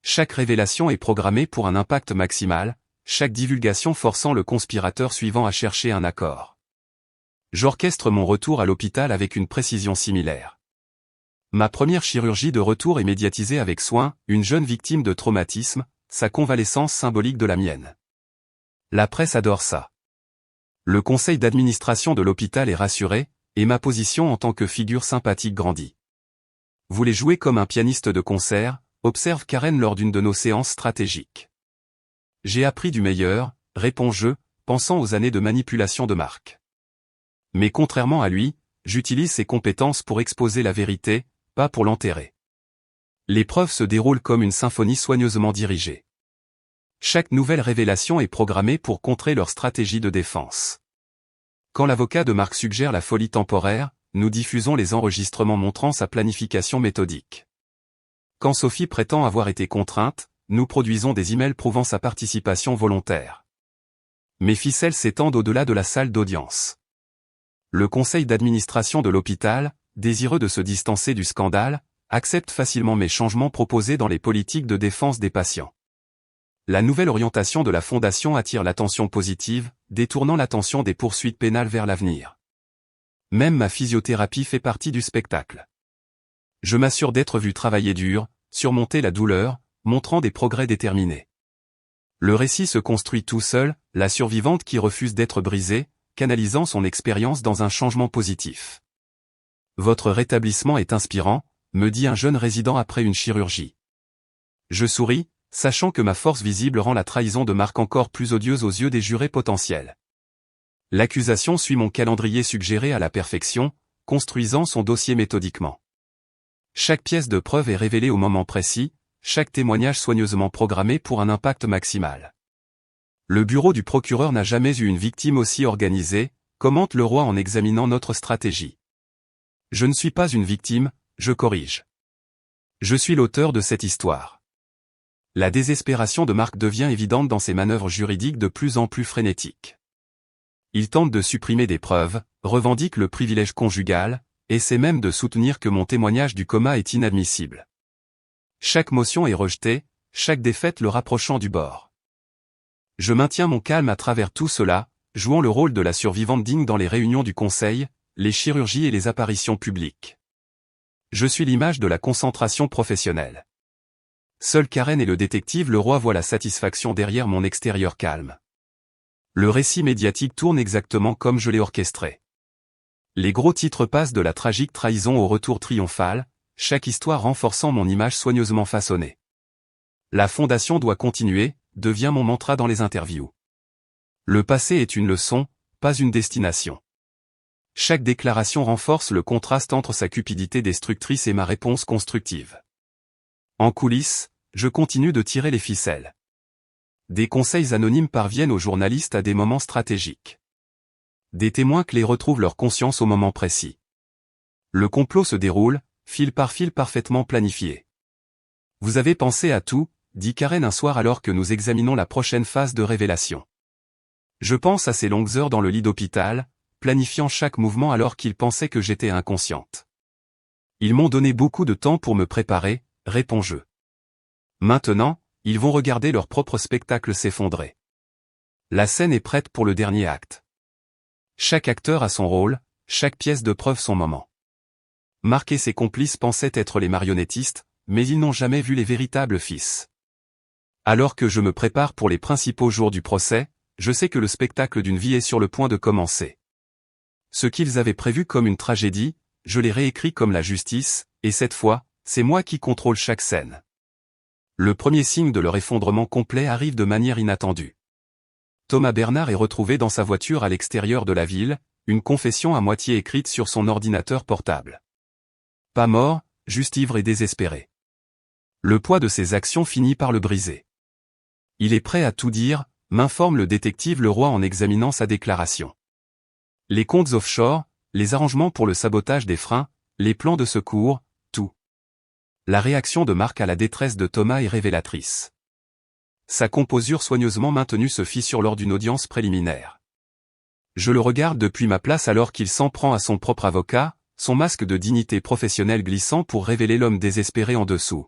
Chaque révélation est programmée pour un impact maximal, chaque divulgation forçant le conspirateur suivant à chercher un accord. J'orchestre mon retour à l'hôpital avec une précision similaire. Ma première chirurgie de retour est médiatisée avec soin, une jeune victime de traumatisme, sa convalescence symbolique de la mienne. La presse adore ça. Le conseil d'administration de l'hôpital est rassuré, et ma position en tant que figure sympathique grandit. Vous les jouez comme un pianiste de concert, observe Karen lors d'une de nos séances stratégiques. J'ai appris du meilleur, réponds-je, pensant aux années de manipulation de Marc. Mais contrairement à lui, j'utilise ses compétences pour exposer la vérité, pas pour l'enterrer. L'épreuve se déroule comme une symphonie soigneusement dirigée. Chaque nouvelle révélation est programmée pour contrer leur stratégie de défense. Quand l'avocat de Marc suggère la folie temporaire, nous diffusons les enregistrements montrant sa planification méthodique. Quand Sophie prétend avoir été contrainte, nous produisons des emails prouvant sa participation volontaire. Mes ficelles s'étendent au-delà de la salle d'audience. Le conseil d'administration de l'hôpital, désireux de se distancer du scandale, accepte facilement mes changements proposés dans les politiques de défense des patients. La nouvelle orientation de la fondation attire l'attention positive, détournant l'attention des poursuites pénales vers l'avenir. Même ma physiothérapie fait partie du spectacle. Je m'assure d'être vu travailler dur, surmonter la douleur, montrant des progrès déterminés. Le récit se construit tout seul, la survivante qui refuse d'être brisée, canalisant son expérience dans un changement positif. Votre rétablissement est inspirant, me dit un jeune résident après une chirurgie. Je souris, sachant que ma force visible rend la trahison de Marc encore plus odieuse aux yeux des jurés potentiels. L'accusation suit mon calendrier suggéré à la perfection, construisant son dossier méthodiquement. Chaque pièce de preuve est révélée au moment précis, chaque témoignage soigneusement programmé pour un impact maximal. Le bureau du procureur n'a jamais eu une victime aussi organisée, commente le roi en examinant notre stratégie. Je ne suis pas une victime, je corrige. Je suis l'auteur de cette histoire. La désespération de Marc devient évidente dans ses manœuvres juridiques de plus en plus frénétiques. Il tente de supprimer des preuves, revendique le privilège conjugal, essaie même de soutenir que mon témoignage du coma est inadmissible. Chaque motion est rejetée, chaque défaite le rapprochant du bord. Je maintiens mon calme à travers tout cela, jouant le rôle de la survivante digne dans les réunions du conseil, les chirurgies et les apparitions publiques. Je suis l'image de la concentration professionnelle. Seul Karen et le détective le roi voient la satisfaction derrière mon extérieur calme. Le récit médiatique tourne exactement comme je l'ai orchestré. Les gros titres passent de la tragique trahison au retour triomphal, chaque histoire renforçant mon image soigneusement façonnée. La fondation doit continuer, devient mon mantra dans les interviews. Le passé est une leçon, pas une destination. Chaque déclaration renforce le contraste entre sa cupidité destructrice et ma réponse constructive. En coulisses, je continue de tirer les ficelles. Des conseils anonymes parviennent aux journalistes à des moments stratégiques. Des témoins clés retrouvent leur conscience au moment précis. Le complot se déroule, fil par fil parfaitement planifié. Vous avez pensé à tout, dit Karen un soir alors que nous examinons la prochaine phase de révélation. Je pense à ces longues heures dans le lit d'hôpital, planifiant chaque mouvement alors qu'ils pensaient que j'étais inconsciente. Ils m'ont donné beaucoup de temps pour me préparer, réponds-je. Maintenant, ils vont regarder leur propre spectacle s'effondrer. La scène est prête pour le dernier acte. Chaque acteur a son rôle, chaque pièce de preuve son moment. Marc et ses complices pensaient être les marionnettistes, mais ils n'ont jamais vu les véritables fils. Alors que je me prépare pour les principaux jours du procès, je sais que le spectacle d'une vie est sur le point de commencer. Ce qu'ils avaient prévu comme une tragédie, je l'ai réécrit comme la justice, et cette fois, c'est moi qui contrôle chaque scène. Le premier signe de leur effondrement complet arrive de manière inattendue. Thomas Bernard est retrouvé dans sa voiture à l'extérieur de la ville, une confession à moitié écrite sur son ordinateur portable. Pas mort, juste ivre et désespéré. Le poids de ses actions finit par le briser. Il est prêt à tout dire, m'informe le détective Leroy en examinant sa déclaration. Les comptes offshore, les arrangements pour le sabotage des freins, les plans de secours, tout. La réaction de Marc à la détresse de Thomas est révélatrice. Sa composure soigneusement maintenue se fissure lors d'une audience préliminaire. Je le regarde depuis ma place alors qu'il s'en prend à son propre avocat, son masque de dignité professionnelle glissant pour révéler l'homme désespéré en dessous.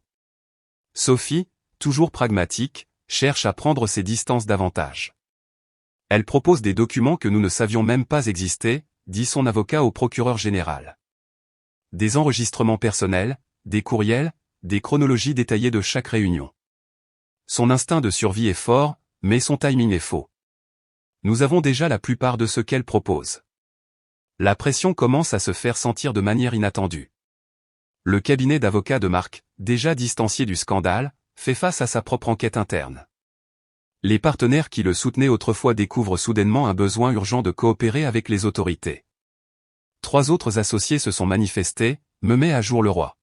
Sophie, toujours pragmatique, cherche à prendre ses distances davantage. Elle propose des documents que nous ne savions même pas exister, dit son avocat au procureur général. Des enregistrements personnels, des courriels, des chronologies détaillées de chaque réunion. Son instinct de survie est fort, mais son timing est faux. Nous avons déjà la plupart de ce qu'elle propose. La pression commence à se faire sentir de manière inattendue. Le cabinet d'avocats de Marc, déjà distancié du scandale, fait face à sa propre enquête interne. Les partenaires qui le soutenaient autrefois découvrent soudainement un besoin urgent de coopérer avec les autorités. 3 autres associés se sont manifestés, me met à jour le roi.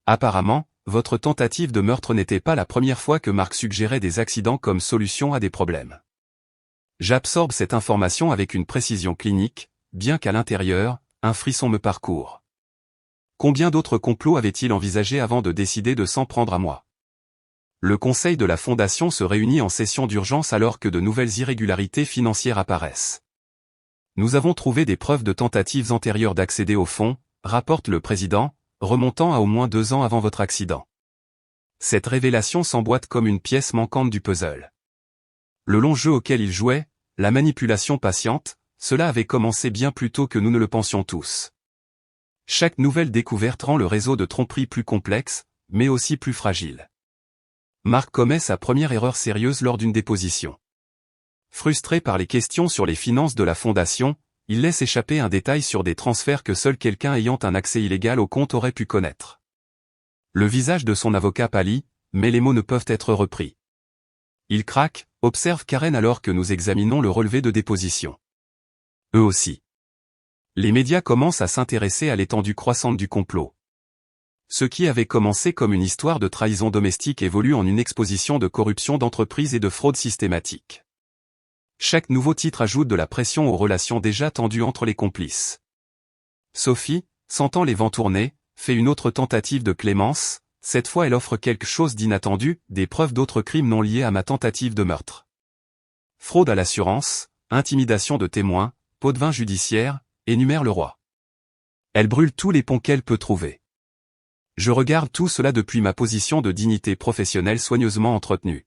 Apparemment, votre tentative de meurtre n'était pas la première fois que Marc suggérait des accidents comme solution à des problèmes. J'absorbe cette information avec une précision clinique, bien qu'à l'intérieur, un frisson me parcourt. Combien d'autres complots avait-il envisagé avant de décider de s'en prendre à moi? Le conseil de la fondation se réunit en session d'urgence alors que de nouvelles irrégularités financières apparaissent. Nous avons trouvé des preuves de tentatives antérieures d'accéder aux fonds, rapporte le président, remontant à au moins 2 ans avant votre accident. Cette révélation s'emboîte comme une pièce manquante du puzzle. Le long jeu auquel il jouait, la manipulation patiente, cela avait commencé bien plus tôt que nous ne le pensions tous. Chaque nouvelle découverte rend le réseau de tromperie plus complexe, mais aussi plus fragile. Mark commet sa première erreur sérieuse lors d'une déposition. Frustré par les questions sur les finances de la fondation, il laisse échapper un détail sur des transferts que seul quelqu'un ayant un accès illégal au compte aurait pu connaître. Le visage de son avocat pâlit, mais les mots ne peuvent être repris. Il craque, observe Karen alors que nous examinons le relevé de déposition. Eux aussi. Les médias commencent à s'intéresser à l'étendue croissante du complot. Ce qui avait commencé comme une histoire de trahison domestique évolue en une exposition de corruption d'entreprise et de fraude systématique. Chaque nouveau titre ajoute de la pression aux relations déjà tendues entre les complices. Sophie, sentant les vents tourner, fait une autre tentative de clémence, cette fois elle offre quelque chose d'inattendu, des preuves d'autres crimes non liés à ma tentative de meurtre. Fraude à l'assurance, intimidation de témoins, pot de vin judiciaire, énumère le roi. Elle brûle tous les ponts qu'elle peut trouver. Je regarde tout cela depuis ma position de dignité professionnelle soigneusement entretenue.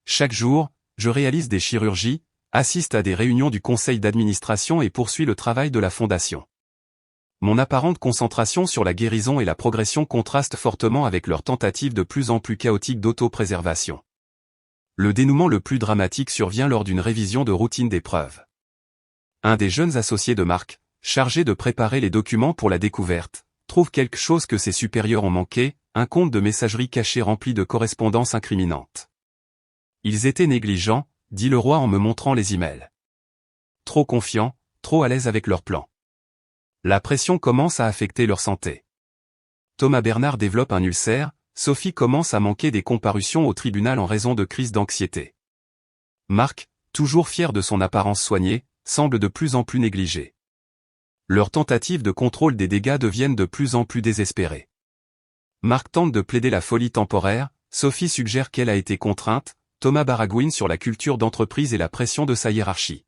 Chaque jour, je réalise des chirurgies, assiste à des réunions du conseil d'administration et poursuis le travail de la fondation. Mon apparente concentration sur la guérison et la progression contraste fortement avec leur tentative de plus en plus chaotique d'auto-préservation. Le dénouement le plus dramatique survient lors d'une révision de routine des preuves. Un des jeunes associés de Mark, chargé de préparer les documents pour la découverte, trouve quelque chose que ses supérieurs ont manqué, un compte de messagerie caché rempli de correspondances incriminantes. Ils étaient négligents, dit le roi en me montrant les emails. Trop confiants, trop à l'aise avec leur plan. La pression commence à affecter leur santé. Thomas Bernard développe un ulcère, Sophie commence à manquer des comparutions au tribunal en raison de crises d'anxiété. Mark, toujours fier de son apparence soignée, semble de plus en plus négligé. Leurs tentatives de contrôle des dégâts deviennent de plus en plus désespérées. Mark tente de plaider la folie temporaire, Sophie suggère qu'elle a été contrainte, Thomas baragouine sur la culture d'entreprise et la pression de sa hiérarchie.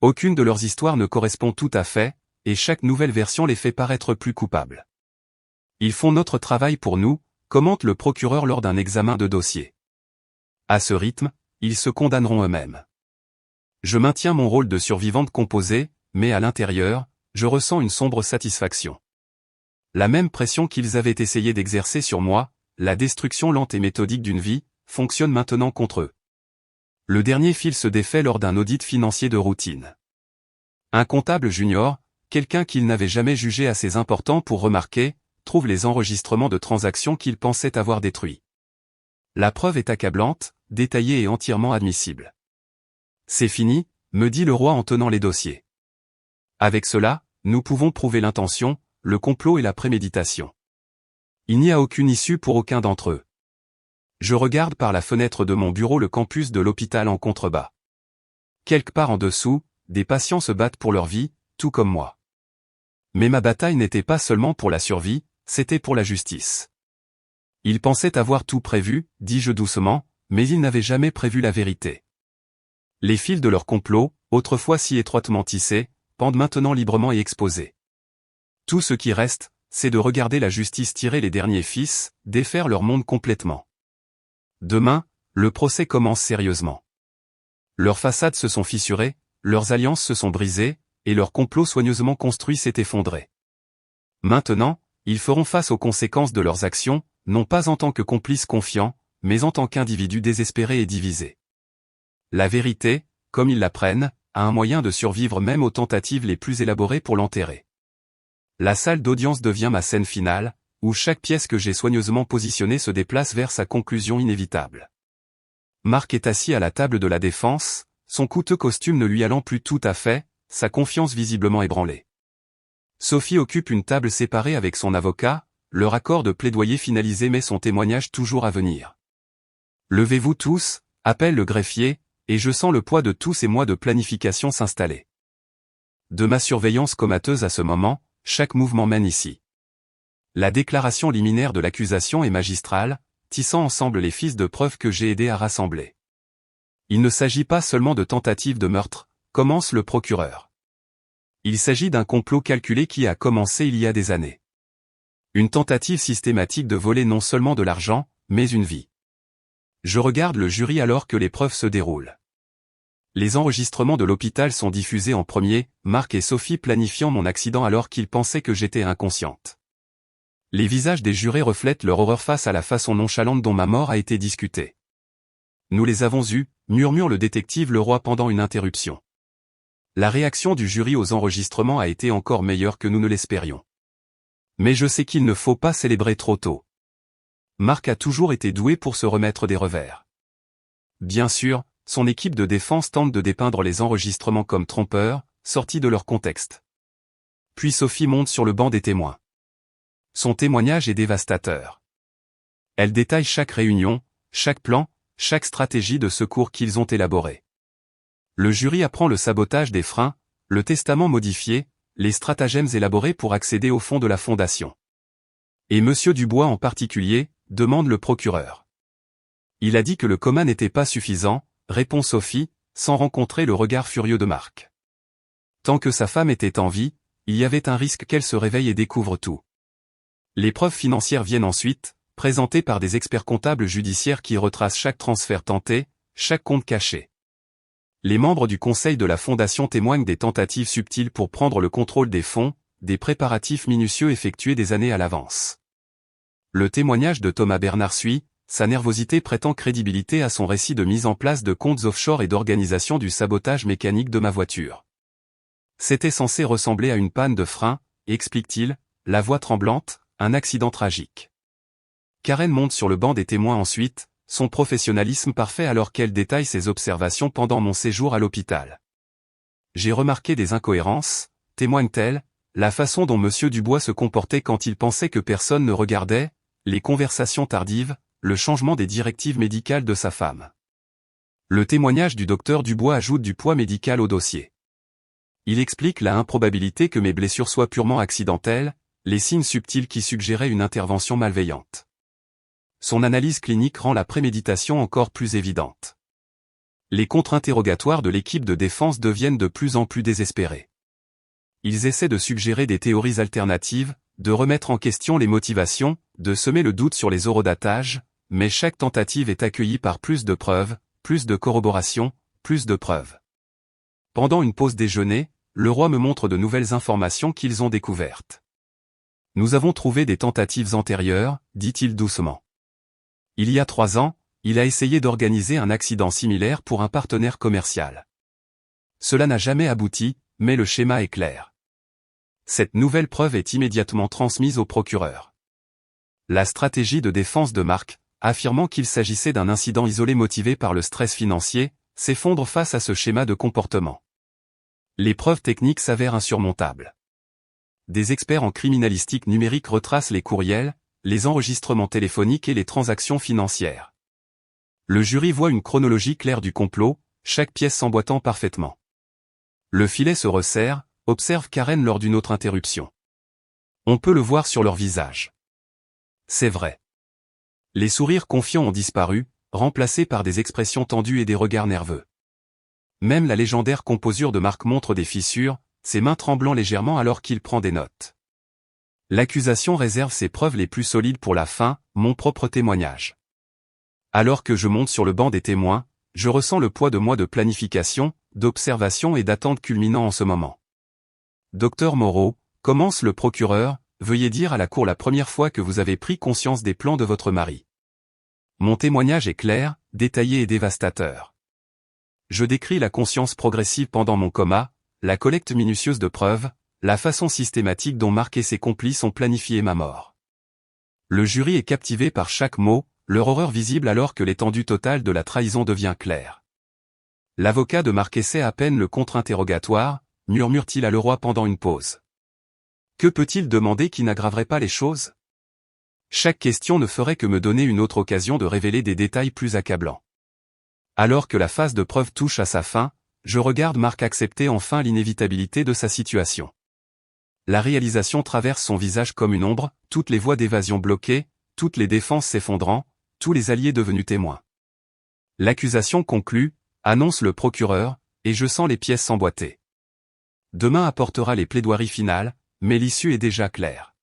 Aucune de leurs histoires ne correspond tout à fait, et chaque nouvelle version les fait paraître plus coupables. Ils font notre travail pour nous, commente le procureur lors d'un examen de dossier. À ce rythme, ils se condamneront eux-mêmes. Je maintiens mon rôle de survivante composée, mais à l'intérieur, je ressens une sombre satisfaction. La même pression qu'ils avaient essayé d'exercer sur moi, la destruction lente et méthodique d'une vie, fonctionne maintenant contre eux. Le dernier fil se défait lors d'un audit financier de routine. Un comptable junior, quelqu'un qu'il n'avait jamais jugé assez important pour remarquer, trouve les enregistrements de transactions qu'il pensait avoir détruits. La preuve est accablante, détaillée et entièrement admissible. C'est fini, me dit le roi en tenant les dossiers. Avec cela, nous pouvons prouver l'intention, le complot et la préméditation. Il n'y a aucune issue pour aucun d'entre eux. Je regarde par la fenêtre de mon bureau le campus de l'hôpital en contrebas. Quelque part en dessous, des patients se battent pour leur vie, tout comme moi. Mais ma bataille n'était pas seulement pour la survie, c'était pour la justice. Ils pensaient avoir tout prévu, dis-je doucement, mais ils n'avaient jamais prévu la vérité. Les fils de leur complot, autrefois si étroitement tissés, pendent maintenant librement et exposés. Tout ce qui reste, c'est de regarder la justice tirer les derniers fils, défaire leur monde complètement. Demain, le procès commence sérieusement. Leurs façades se sont fissurées, leurs alliances se sont brisées, et leur complot soigneusement construit s'est effondré. Maintenant, ils feront face aux conséquences de leurs actions, non pas en tant que complices confiants, mais en tant qu'individus désespérés et divisés. La vérité, comme ils l'apprennent, a un moyen de survivre même aux tentatives les plus élaborées pour l'enterrer. La salle d'audience devient ma scène finale, où chaque pièce que j'ai soigneusement positionnée se déplace vers sa conclusion inévitable. Mark est assis à la table de la défense, son coûteux costume ne lui allant plus tout à fait, sa confiance visiblement ébranlée. Sophie occupe une table séparée avec son avocat, leur accord de plaidoyer finalisé mais son témoignage toujours à venir. Levez-vous tous, appelle le greffier, et je sens le poids de tous ces mois de planification s'installer. De ma surveillance comateuse à ce moment, chaque mouvement mène ici. La déclaration liminaire de l'accusation est magistrale, tissant ensemble les fils de preuve que j'ai aidé à rassembler. Il ne s'agit pas seulement de tentative de meurtre, commence le procureur. Il s'agit d'un complot calculé qui a commencé il y a des années. Une tentative systématique de voler non seulement de l'argent, mais une vie. Je regarde le jury alors que l'épreuve se déroule. Les enregistrements de l'hôpital sont diffusés en premier, Marc et Sophie planifiant mon accident alors qu'ils pensaient que j'étais inconsciente. Les visages des jurés reflètent leur horreur face à la façon nonchalante dont ma mort a été discutée. Nous les avons eus, murmure le détective Leroy pendant une interruption. La réaction du jury aux enregistrements a été encore meilleure que nous ne l'espérions. Mais je sais qu'il ne faut pas célébrer trop tôt. Marc a toujours été doué pour se remettre des revers. Bien sûr, son équipe de défense tente de dépeindre les enregistrements comme trompeurs, sortis de leur contexte. Puis Sophie monte sur le banc des témoins. Son témoignage est dévastateur. Elle détaille chaque réunion, chaque plan, chaque stratégie de secours qu'ils ont élaboré. Le jury apprend le sabotage des freins, le testament modifié, les stratagèmes élaborés pour accéder au fond de la fondation. Et Monsieur Dubois en particulier, demande le procureur. Il a dit que le coma n'était pas suffisant, répond Sophie, sans rencontrer le regard furieux de Marc. Tant que sa femme était en vie, il y avait un risque qu'elle se réveille et découvre tout. Les preuves financières viennent ensuite, présentées par des experts comptables judiciaires qui retracent chaque transfert tenté, chaque compte caché. Les membres du conseil de la fondation témoignent des tentatives subtiles pour prendre le contrôle des fonds, des préparatifs minutieux effectués des années à l'avance. Le témoignage de Thomas Bernard suit, sa nervosité prêtant crédibilité à son récit de mise en place de comptes offshore et d'organisation du sabotage mécanique de ma voiture. C'était censé ressembler à une panne de frein, explique-t-il, la voix tremblante, un accident tragique. Karen monte sur le banc des témoins ensuite, son professionnalisme parfait alors qu'elle détaille ses observations pendant mon séjour à l'hôpital. J'ai remarqué des incohérences, témoigne-t-elle, la façon dont Monsieur Dubois se comportait quand il pensait que personne ne regardait, les conversations tardives, le changement des directives médicales de sa femme. Le témoignage du docteur Dubois ajoute du poids médical au dossier. Il explique la improbabilité que mes blessures soient purement accidentelles, les signes subtils qui suggéraient une intervention malveillante. Son analyse clinique rend la préméditation encore plus évidente. Les contre-interrogatoires de l'équipe de défense deviennent de plus en plus désespérés. Ils essaient de suggérer des théories alternatives, de remettre en question les motivations, de semer le doute sur les horodatages, mais chaque tentative est accueillie par plus de preuves, plus de corroboration, plus de preuves. Pendant une pause déjeuner, Leroy me montre de nouvelles informations qu'ils ont découvertes. Nous avons trouvé des tentatives antérieures, dit-il doucement. Il y a 3 ans, il a essayé d'organiser un accident similaire pour un partenaire commercial. Cela n'a jamais abouti, mais le schéma est clair. Cette nouvelle preuve est immédiatement transmise au procureur. La stratégie de défense de Marc, affirmant qu'il s'agissait d'un incident isolé motivé par le stress financier, s'effondre face à ce schéma de comportement. Les preuves techniques s'avèrent insurmontables. Des experts en criminalistique numérique retracent les courriels, les enregistrements téléphoniques et les transactions financières. Le jury voit une chronologie claire du complot, chaque pièce s'emboîtant parfaitement. Le filet se resserre, observe Karen lors d'une autre interruption. On peut le voir sur leur visage. C'est vrai. Les sourires confiants ont disparu, remplacés par des expressions tendues et des regards nerveux. Même la légendaire composure de Marc montre des fissures, ses mains tremblant légèrement alors qu'il prend des notes. L'accusation réserve ses preuves les plus solides pour la fin, mon propre témoignage. Alors que je monte sur le banc des témoins, je ressens le poids de mois de planification, d'observation et d'attente culminant en ce moment. Docteur Moreau, commence le procureur, veuillez dire à la cour la première fois que vous avez pris conscience des plans de votre mari. Mon témoignage est clair, détaillé et dévastateur. Je décris la conscience progressive pendant mon coma, la collecte minutieuse de preuves, la façon systématique dont Marc et ses complices ont planifié ma mort. Le jury est captivé par chaque mot, leur horreur visible alors que l'étendue totale de la trahison devient claire. L'avocat de Marc essaie à peine le contre-interrogatoire, murmure-t-il à Leroy pendant une pause. Que peut-il demander qui n'aggraverait pas les choses? Chaque question ne ferait que me donner une autre occasion de révéler des détails plus accablants. Alors que la phase de preuve touche à sa fin, je regarde Marc accepter enfin l'inévitabilité de sa situation. La réalisation traverse son visage comme une ombre, toutes les voies d'évasion bloquées, toutes les défenses s'effondrant, tous les alliés devenus témoins. L'accusation conclut, annonce le procureur, et je sens les pièces s'emboîter. Demain apportera les plaidoiries finales, mais l'issue est déjà claire.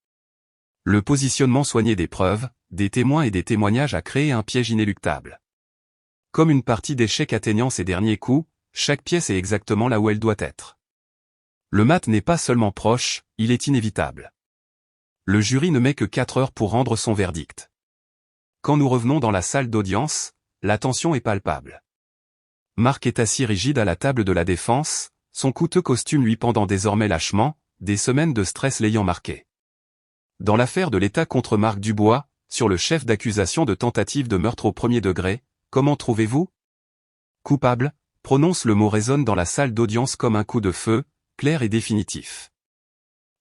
Le positionnement soigné des preuves, des témoins et des témoignages a créé un piège inéluctable. Comme une partie d'échecs atteignant ses derniers coups, chaque pièce est exactement là où elle doit être. Le mat n'est pas seulement proche, il est inévitable. Le jury ne met que 4 heures pour rendre son verdict. Quand nous revenons dans la salle d'audience, la tension est palpable. Marc est assis rigide à la table de la défense, son coûteux costume lui pendant désormais lâchement, des semaines de stress l'ayant marqué. Dans l'affaire de l'État contre Marc Dubois, sur le chef d'accusation de tentative de meurtre au premier degré, comment trouvez-vous? Coupable, prononce le mot résonne dans la salle d'audience comme un coup de feu, clair et définitif.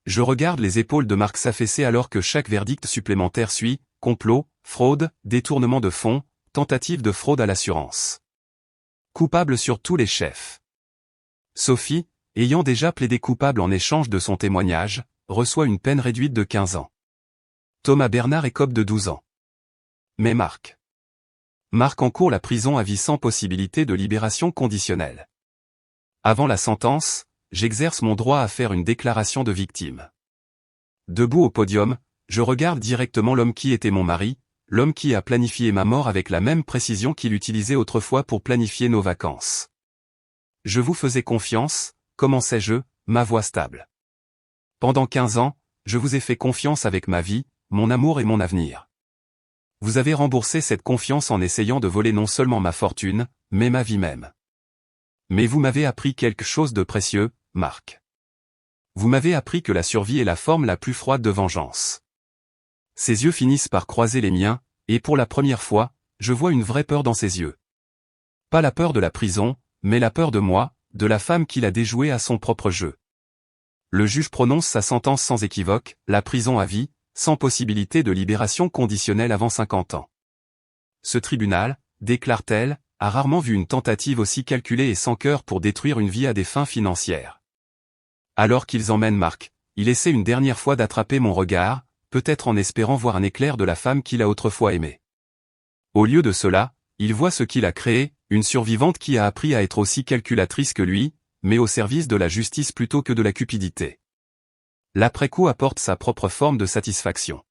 Je regarde les épaules de Marc s'affaisser alors que chaque verdict supplémentaire suit, complot, fraude, détournement de fonds, tentative de fraude à l'assurance. Coupable sur tous les chefs. Sophie, ayant déjà plaidé coupable en échange de son témoignage, reçoit une peine réduite de 15 ans. Thomas Bernard écope de 12 ans. Mais Marc encourt la prison à vie sans possibilité de libération conditionnelle. Avant la sentence, j'exerce mon droit à faire une déclaration de victime. Debout au podium, je regarde directement l'homme qui était mon mari, l'homme qui a planifié ma mort avec la même précision qu'il utilisait autrefois pour planifier nos vacances. Je vous faisais confiance, commençai-je, ma voix stable. Pendant 15 ans, je vous ai fait confiance avec ma vie, mon amour et mon avenir. Vous avez remboursé cette confiance en essayant de voler non seulement ma fortune, mais ma vie même. Mais vous m'avez appris quelque chose de précieux, Marc. Vous m'avez appris que la survie est la forme la plus froide de vengeance. Ses yeux finissent par croiser les miens, et pour la première fois, je vois une vraie peur dans ses yeux. Pas la peur de la prison, mais la peur de moi, de la femme qu'il a déjouée à son propre jeu. Le juge prononce sa sentence sans équivoque, la prison à vie, sans possibilité de libération conditionnelle avant 50 ans. Ce tribunal, déclare-t-elle, a rarement vu une tentative aussi calculée et sans cœur pour détruire une vie à des fins financières. Alors qu'ils emmènent Marc, il essaie une dernière fois d'attraper mon regard, peut-être en espérant voir un éclair de la femme qu'il a autrefois aimée. Au lieu de cela, il voit ce qu'il a créé, une survivante qui a appris à être aussi calculatrice que lui, mais au service de la justice plutôt que de la cupidité. L'après-coup apporte sa propre forme de satisfaction.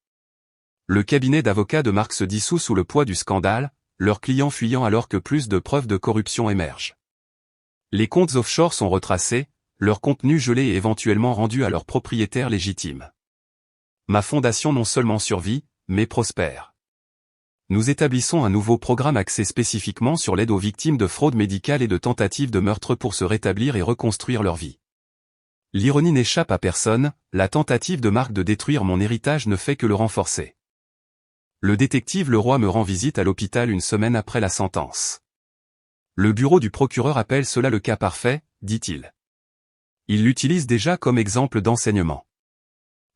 Le cabinet d'avocats de Marc se dissout sous le poids du scandale, leurs clients fuyant alors que plus de preuves de corruption émergent. Les comptes offshore sont retracés, leur contenu gelé et éventuellement rendu à leurs propriétaires légitimes. Ma fondation non seulement survit, mais prospère. Nous établissons un nouveau programme axé spécifiquement sur l'aide aux victimes de fraude médicale et de tentatives de meurtre pour se rétablir et reconstruire leur vie. L'ironie n'échappe à personne, la tentative de Marc de détruire mon héritage ne fait que le renforcer. Le détective Leroy me rend visite à l'hôpital une semaine après la sentence. Le bureau du procureur appelle cela le cas parfait, dit-il. Il l'utilise déjà comme exemple d'enseignement.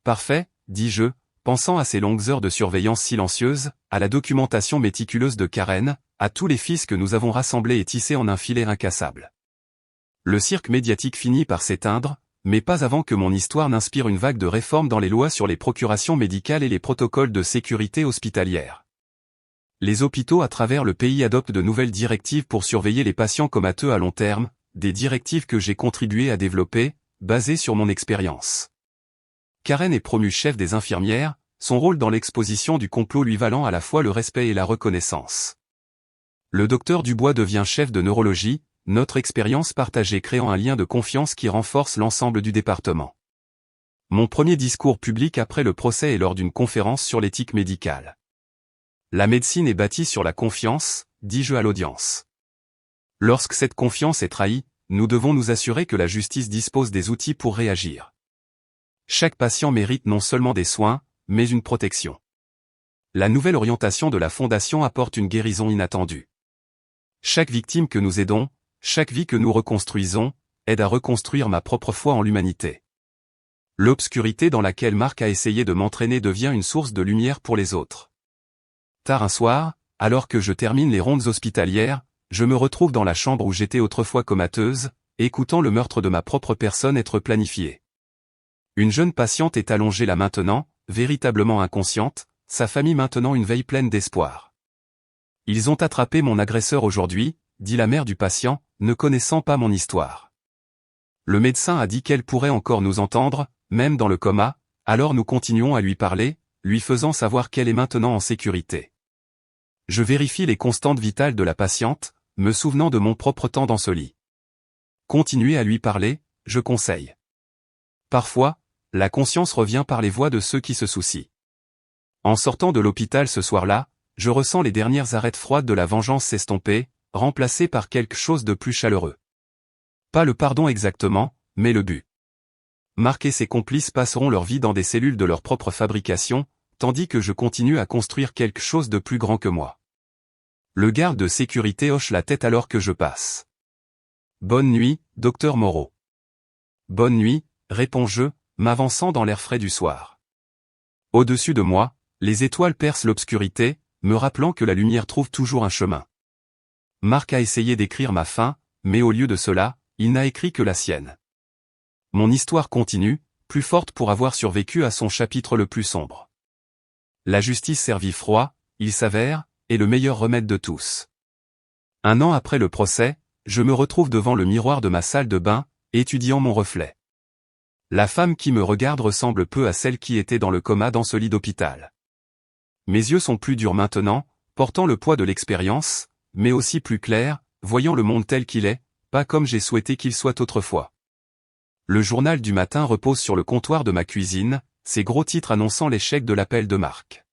Parfait, dis-je, pensant à ces longues heures de surveillance silencieuse, à la documentation méticuleuse de Karen, à tous les fils que nous avons rassemblés et tissés en un filet incassable. Le cirque médiatique finit par s'éteindre, mais pas avant que mon histoire n'inspire une vague de réformes dans les lois sur les procurations médicales et les protocoles de sécurité hospitalière. Les hôpitaux à travers le pays adoptent de nouvelles directives pour surveiller les patients comateux à long terme, des directives que j'ai contribué à développer, basées sur mon expérience. Karen est promue chef des infirmières, son rôle dans l'exposition du complot lui valant à la fois le respect et la reconnaissance. Le docteur Dubois devient chef de neurologie, notre expérience partagée créant un lien de confiance qui renforce l'ensemble du département. Mon premier discours public après le procès est lors d'une conférence sur l'éthique médicale. La médecine est bâtie sur la confiance, dis-je à l'audience. Lorsque cette confiance est trahie, nous devons nous assurer que la justice dispose des outils pour réagir. Chaque patient mérite non seulement des soins, mais une protection. La nouvelle orientation de la Fondation apporte une guérison inattendue. Chaque victime que nous aidons, chaque vie que nous reconstruisons, aide à reconstruire ma propre foi en l'humanité. L'obscurité dans laquelle Marc a essayé de m'entraîner devient une source de lumière pour les autres. Tard un soir, alors que je termine les rondes hospitalières, je me retrouve dans la chambre où j'étais autrefois comateuse, écoutant le meurtre de ma propre personne être planifié. Une jeune patiente est allongée là maintenant, véritablement inconsciente, sa famille maintenant une veille pleine d'espoir. Ils ont attrapé mon agresseur aujourd'hui, dit la mère du patient, ne connaissant pas mon histoire. Le médecin a dit qu'elle pourrait encore nous entendre, même dans le coma, alors nous continuons à lui parler, lui faisant savoir qu'elle est maintenant en sécurité. Je vérifie les constantes vitales de la patiente, me souvenant de mon propre temps dans ce lit. Continuez à lui parler, je conseille. Parfois, la conscience revient par les voix de ceux qui se soucient. En sortant de l'hôpital ce soir-là, je ressens les dernières arêtes froides de la vengeance s'estomper, remplacées par quelque chose de plus chaleureux. Pas le pardon exactement, mais le but. Marc et ses complices passeront leur vie dans des cellules de leur propre fabrication, tandis que je continue à construire quelque chose de plus grand que moi. Le garde de sécurité hoche la tête alors que je passe. Bonne nuit, docteur Moreau. Bonne nuit, réponds-je, m'avançant dans l'air frais du soir. Au-dessus de moi, les étoiles percent l'obscurité, me rappelant que la lumière trouve toujours un chemin. Marc a essayé d'écrire ma fin, mais au lieu de cela, il n'a écrit que la sienne. Mon histoire continue, plus forte pour avoir survécu à son chapitre le plus sombre. La justice servit froid, il s'avère, est le meilleur remède de tous. Un an après le procès, je me retrouve devant le miroir de ma salle de bain, étudiant mon reflet. La femme qui me regarde ressemble peu à celle qui était dans le coma dans ce lit d'hôpital. Mes yeux sont plus durs maintenant, portant le poids de l'expérience, mais aussi plus clairs, voyant le monde tel qu'il est, pas comme j'ai souhaité qu'il soit autrefois. Le journal du matin repose sur le comptoir de ma cuisine, ses gros titres annonçant l'échec de l'appel de Marc.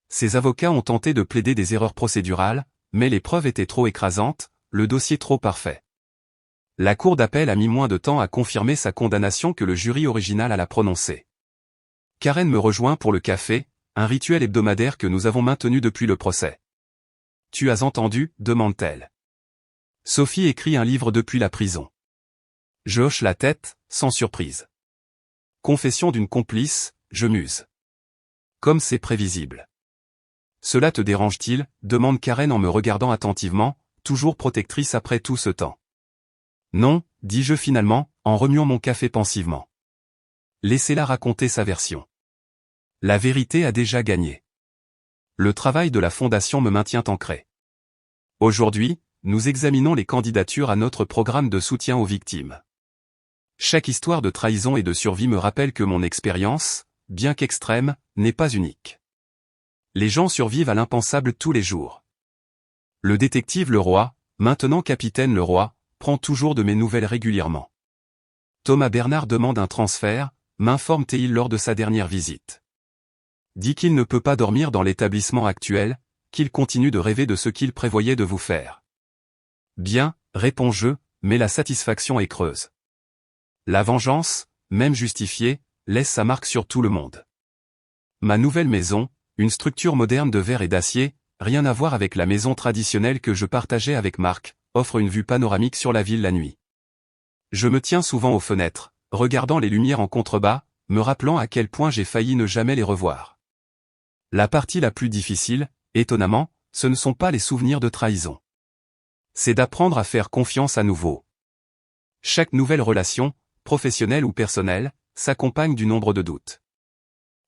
Ses avocats ont tenté de plaider des erreurs procédurales, mais les preuves étaient trop écrasantes, le dossier trop parfait. La cour d'appel a mis moins de temps à confirmer sa condamnation que le jury original à la prononcer. Karen me rejoint pour le café, un rituel hebdomadaire que nous avons maintenu depuis le procès. « Tu as entendu ?» demande-t-elle. Sophie écrit un livre depuis la prison. Je hoche la tête, sans surprise. Confession d'une complice, je muse. Comme c'est prévisible. Cela te dérange-t-il ? demande Karen en me regardant attentivement, toujours protectrice après tout ce temps. Non, dis-je finalement, en remuant mon café pensivement. Laissez-la raconter sa version. La vérité a déjà gagné. Le travail de la Fondation me maintient ancré. Aujourd'hui, nous examinons les candidatures à notre programme de soutien aux victimes. Chaque histoire de trahison et de survie me rappelle que mon expérience, bien qu'extrême, n'est pas unique. Les gens survivent à l'impensable tous les jours. Le détective Leroy, maintenant capitaine Leroy, prend toujours de mes nouvelles régulièrement. Thomas Bernard demande un transfert, m'informe-t-il lors de sa dernière visite. Dit qu'il ne peut pas dormir dans l'établissement actuel, qu'il continue de rêver de ce qu'il prévoyait de vous faire. Bien, réponds-je, mais la satisfaction est creuse. La vengeance, même justifiée, laisse sa marque sur tout le monde. Ma nouvelle maison, une structure moderne de verre et d'acier, rien à voir avec la maison traditionnelle que je partageais avec Marc, offre une vue panoramique sur la ville la nuit. Je me tiens souvent aux fenêtres, regardant les lumières en contrebas, me rappelant à quel point j'ai failli ne jamais les revoir. La partie la plus difficile, étonnamment, ce ne sont pas les souvenirs de trahison. C'est d'apprendre à faire confiance à nouveau. Chaque nouvelle relation, professionnelle ou personnelle, s'accompagne du nombre de doutes.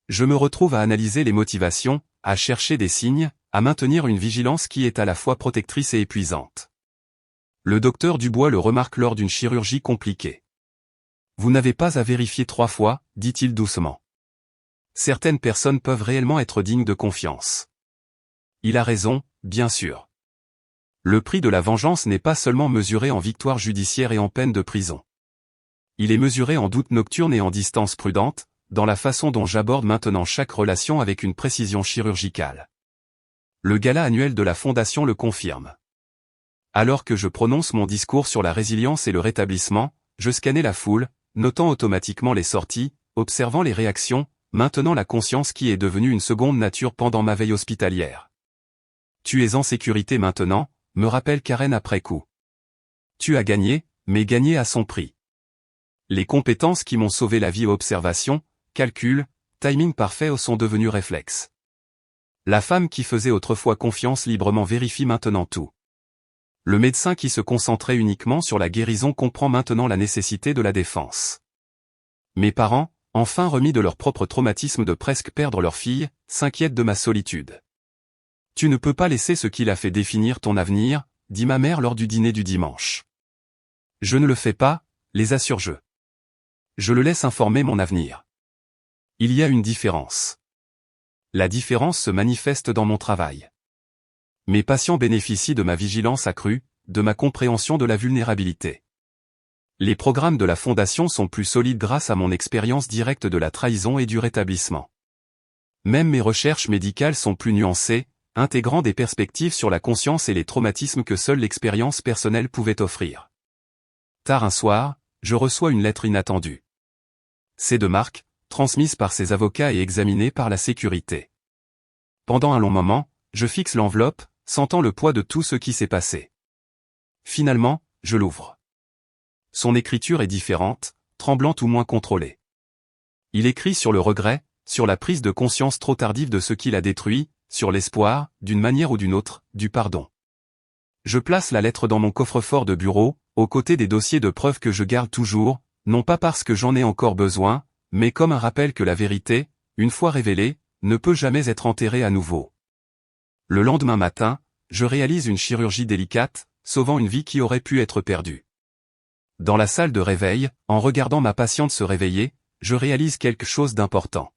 Je me retrouve à analyser les motivations, à chercher des signes, à maintenir une vigilance qui est à la fois protectrice et épuisante. Le docteur Dubois le remarque lors d'une chirurgie compliquée. Vous n'avez pas à vérifier 3 fois, dit-il doucement. Certaines personnes peuvent réellement être dignes de confiance. Il a raison, bien sûr. Le prix de la vengeance n'est pas seulement mesuré en victoire judiciaire et en peine de prison. Il est mesuré en doute nocturne et en distance prudente, dans la façon dont j'aborde maintenant chaque relation avec une précision chirurgicale. Le gala annuel de la Fondation le confirme. Alors que je prononce mon discours sur la résilience et le rétablissement, je scannais la foule, notant automatiquement les sorties, observant les réactions, maintenant la conscience qui est devenue une seconde nature pendant ma veille hospitalière. Tu es en sécurité maintenant, me rappelle Karen après coup. Tu as gagné, mais gagné à son prix. Les compétences qui m'ont sauvé la vie, observation, calcul, timing parfait sont devenues réflexes. La femme qui faisait autrefois confiance librement vérifie maintenant tout. Le médecin qui se concentrait uniquement sur la guérison comprend maintenant la nécessité de la défense. Mes parents, enfin remis de leur propre traumatisme de presque perdre leur fille, s'inquiètent de ma solitude. Tu ne peux pas laisser ce qu'il a fait définir ton avenir, dit ma mère lors du dîner du dimanche. Je ne le fais pas, les assure-je. Je le laisse informer mon avenir. Il y a une différence. La différence se manifeste dans mon travail. Mes patients bénéficient de ma vigilance accrue, de ma compréhension de la vulnérabilité. Les programmes de la Fondation sont plus solides grâce à mon expérience directe de la trahison et du rétablissement. Même mes recherches médicales sont plus nuancées, intégrant des perspectives sur la conscience et les traumatismes que seule l'expérience personnelle pouvait offrir. Tard un soir, je reçois une lettre inattendue. C'est de Marc, transmise par ses avocats et examinée par la sécurité. Pendant un long moment, je fixe l'enveloppe, sentant le poids de tout ce qui s'est passé. Finalement, je l'ouvre. Son écriture est différente, tremblante ou moins contrôlée. Il écrit sur le regret, sur la prise de conscience trop tardive de ce qu'il a détruit, sur l'espoir, d'une manière ou d'une autre, du pardon. Je place la lettre dans mon coffre-fort de bureau, aux côtés des dossiers de preuves que je garde toujours, non pas parce que j'en ai encore besoin, mais comme un rappel que la vérité, une fois révélée, ne peut jamais être enterrée à nouveau. Le lendemain matin, je réalise une chirurgie délicate, sauvant une vie qui aurait pu être perdue. Dans la salle de réveil, en regardant ma patiente se réveiller, je réalise quelque chose d'important.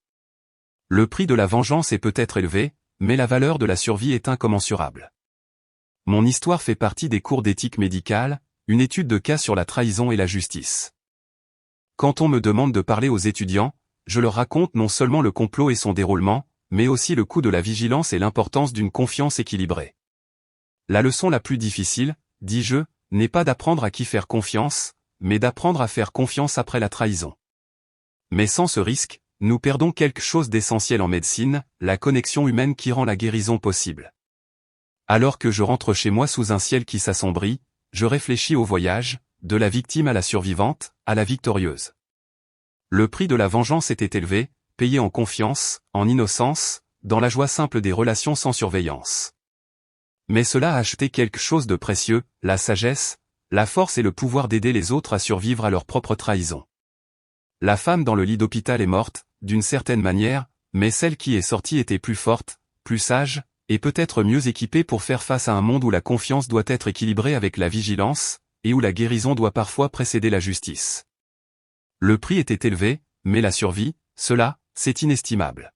Le prix de la vengeance est peut-être élevé, mais la valeur de la survie est incommensurable. Mon histoire fait partie des cours d'éthique médicale, une étude de cas sur la trahison et la justice. Quand on me demande de parler aux étudiants, je leur raconte non seulement le complot et son déroulement, mais aussi le coût de la vigilance et l'importance d'une confiance équilibrée. La leçon la plus difficile, dis-je, n'est pas d'apprendre à qui faire confiance, mais d'apprendre à faire confiance après la trahison. Mais sans ce risque, nous perdons quelque chose d'essentiel en médecine, la connexion humaine qui rend la guérison possible. Alors que je rentre chez moi sous un ciel qui s'assombrit, je réfléchis au voyage, de la victime à la survivante, à la victorieuse. Le prix de la vengeance était élevé, payé en confiance, en innocence, dans la joie simple des relations sans surveillance. Mais cela a acheté quelque chose de précieux, la sagesse, la force et le pouvoir d'aider les autres à survivre à leur propre trahison. La femme dans le lit d'hôpital est morte, d'une certaine manière, mais celle qui est sortie était plus forte, plus sage, et peut-être mieux équipée pour faire face à un monde où la confiance doit être équilibrée avec la vigilance, et où la guérison doit parfois précéder la justice. Le prix était élevé, mais la survie, cela, c'est inestimable.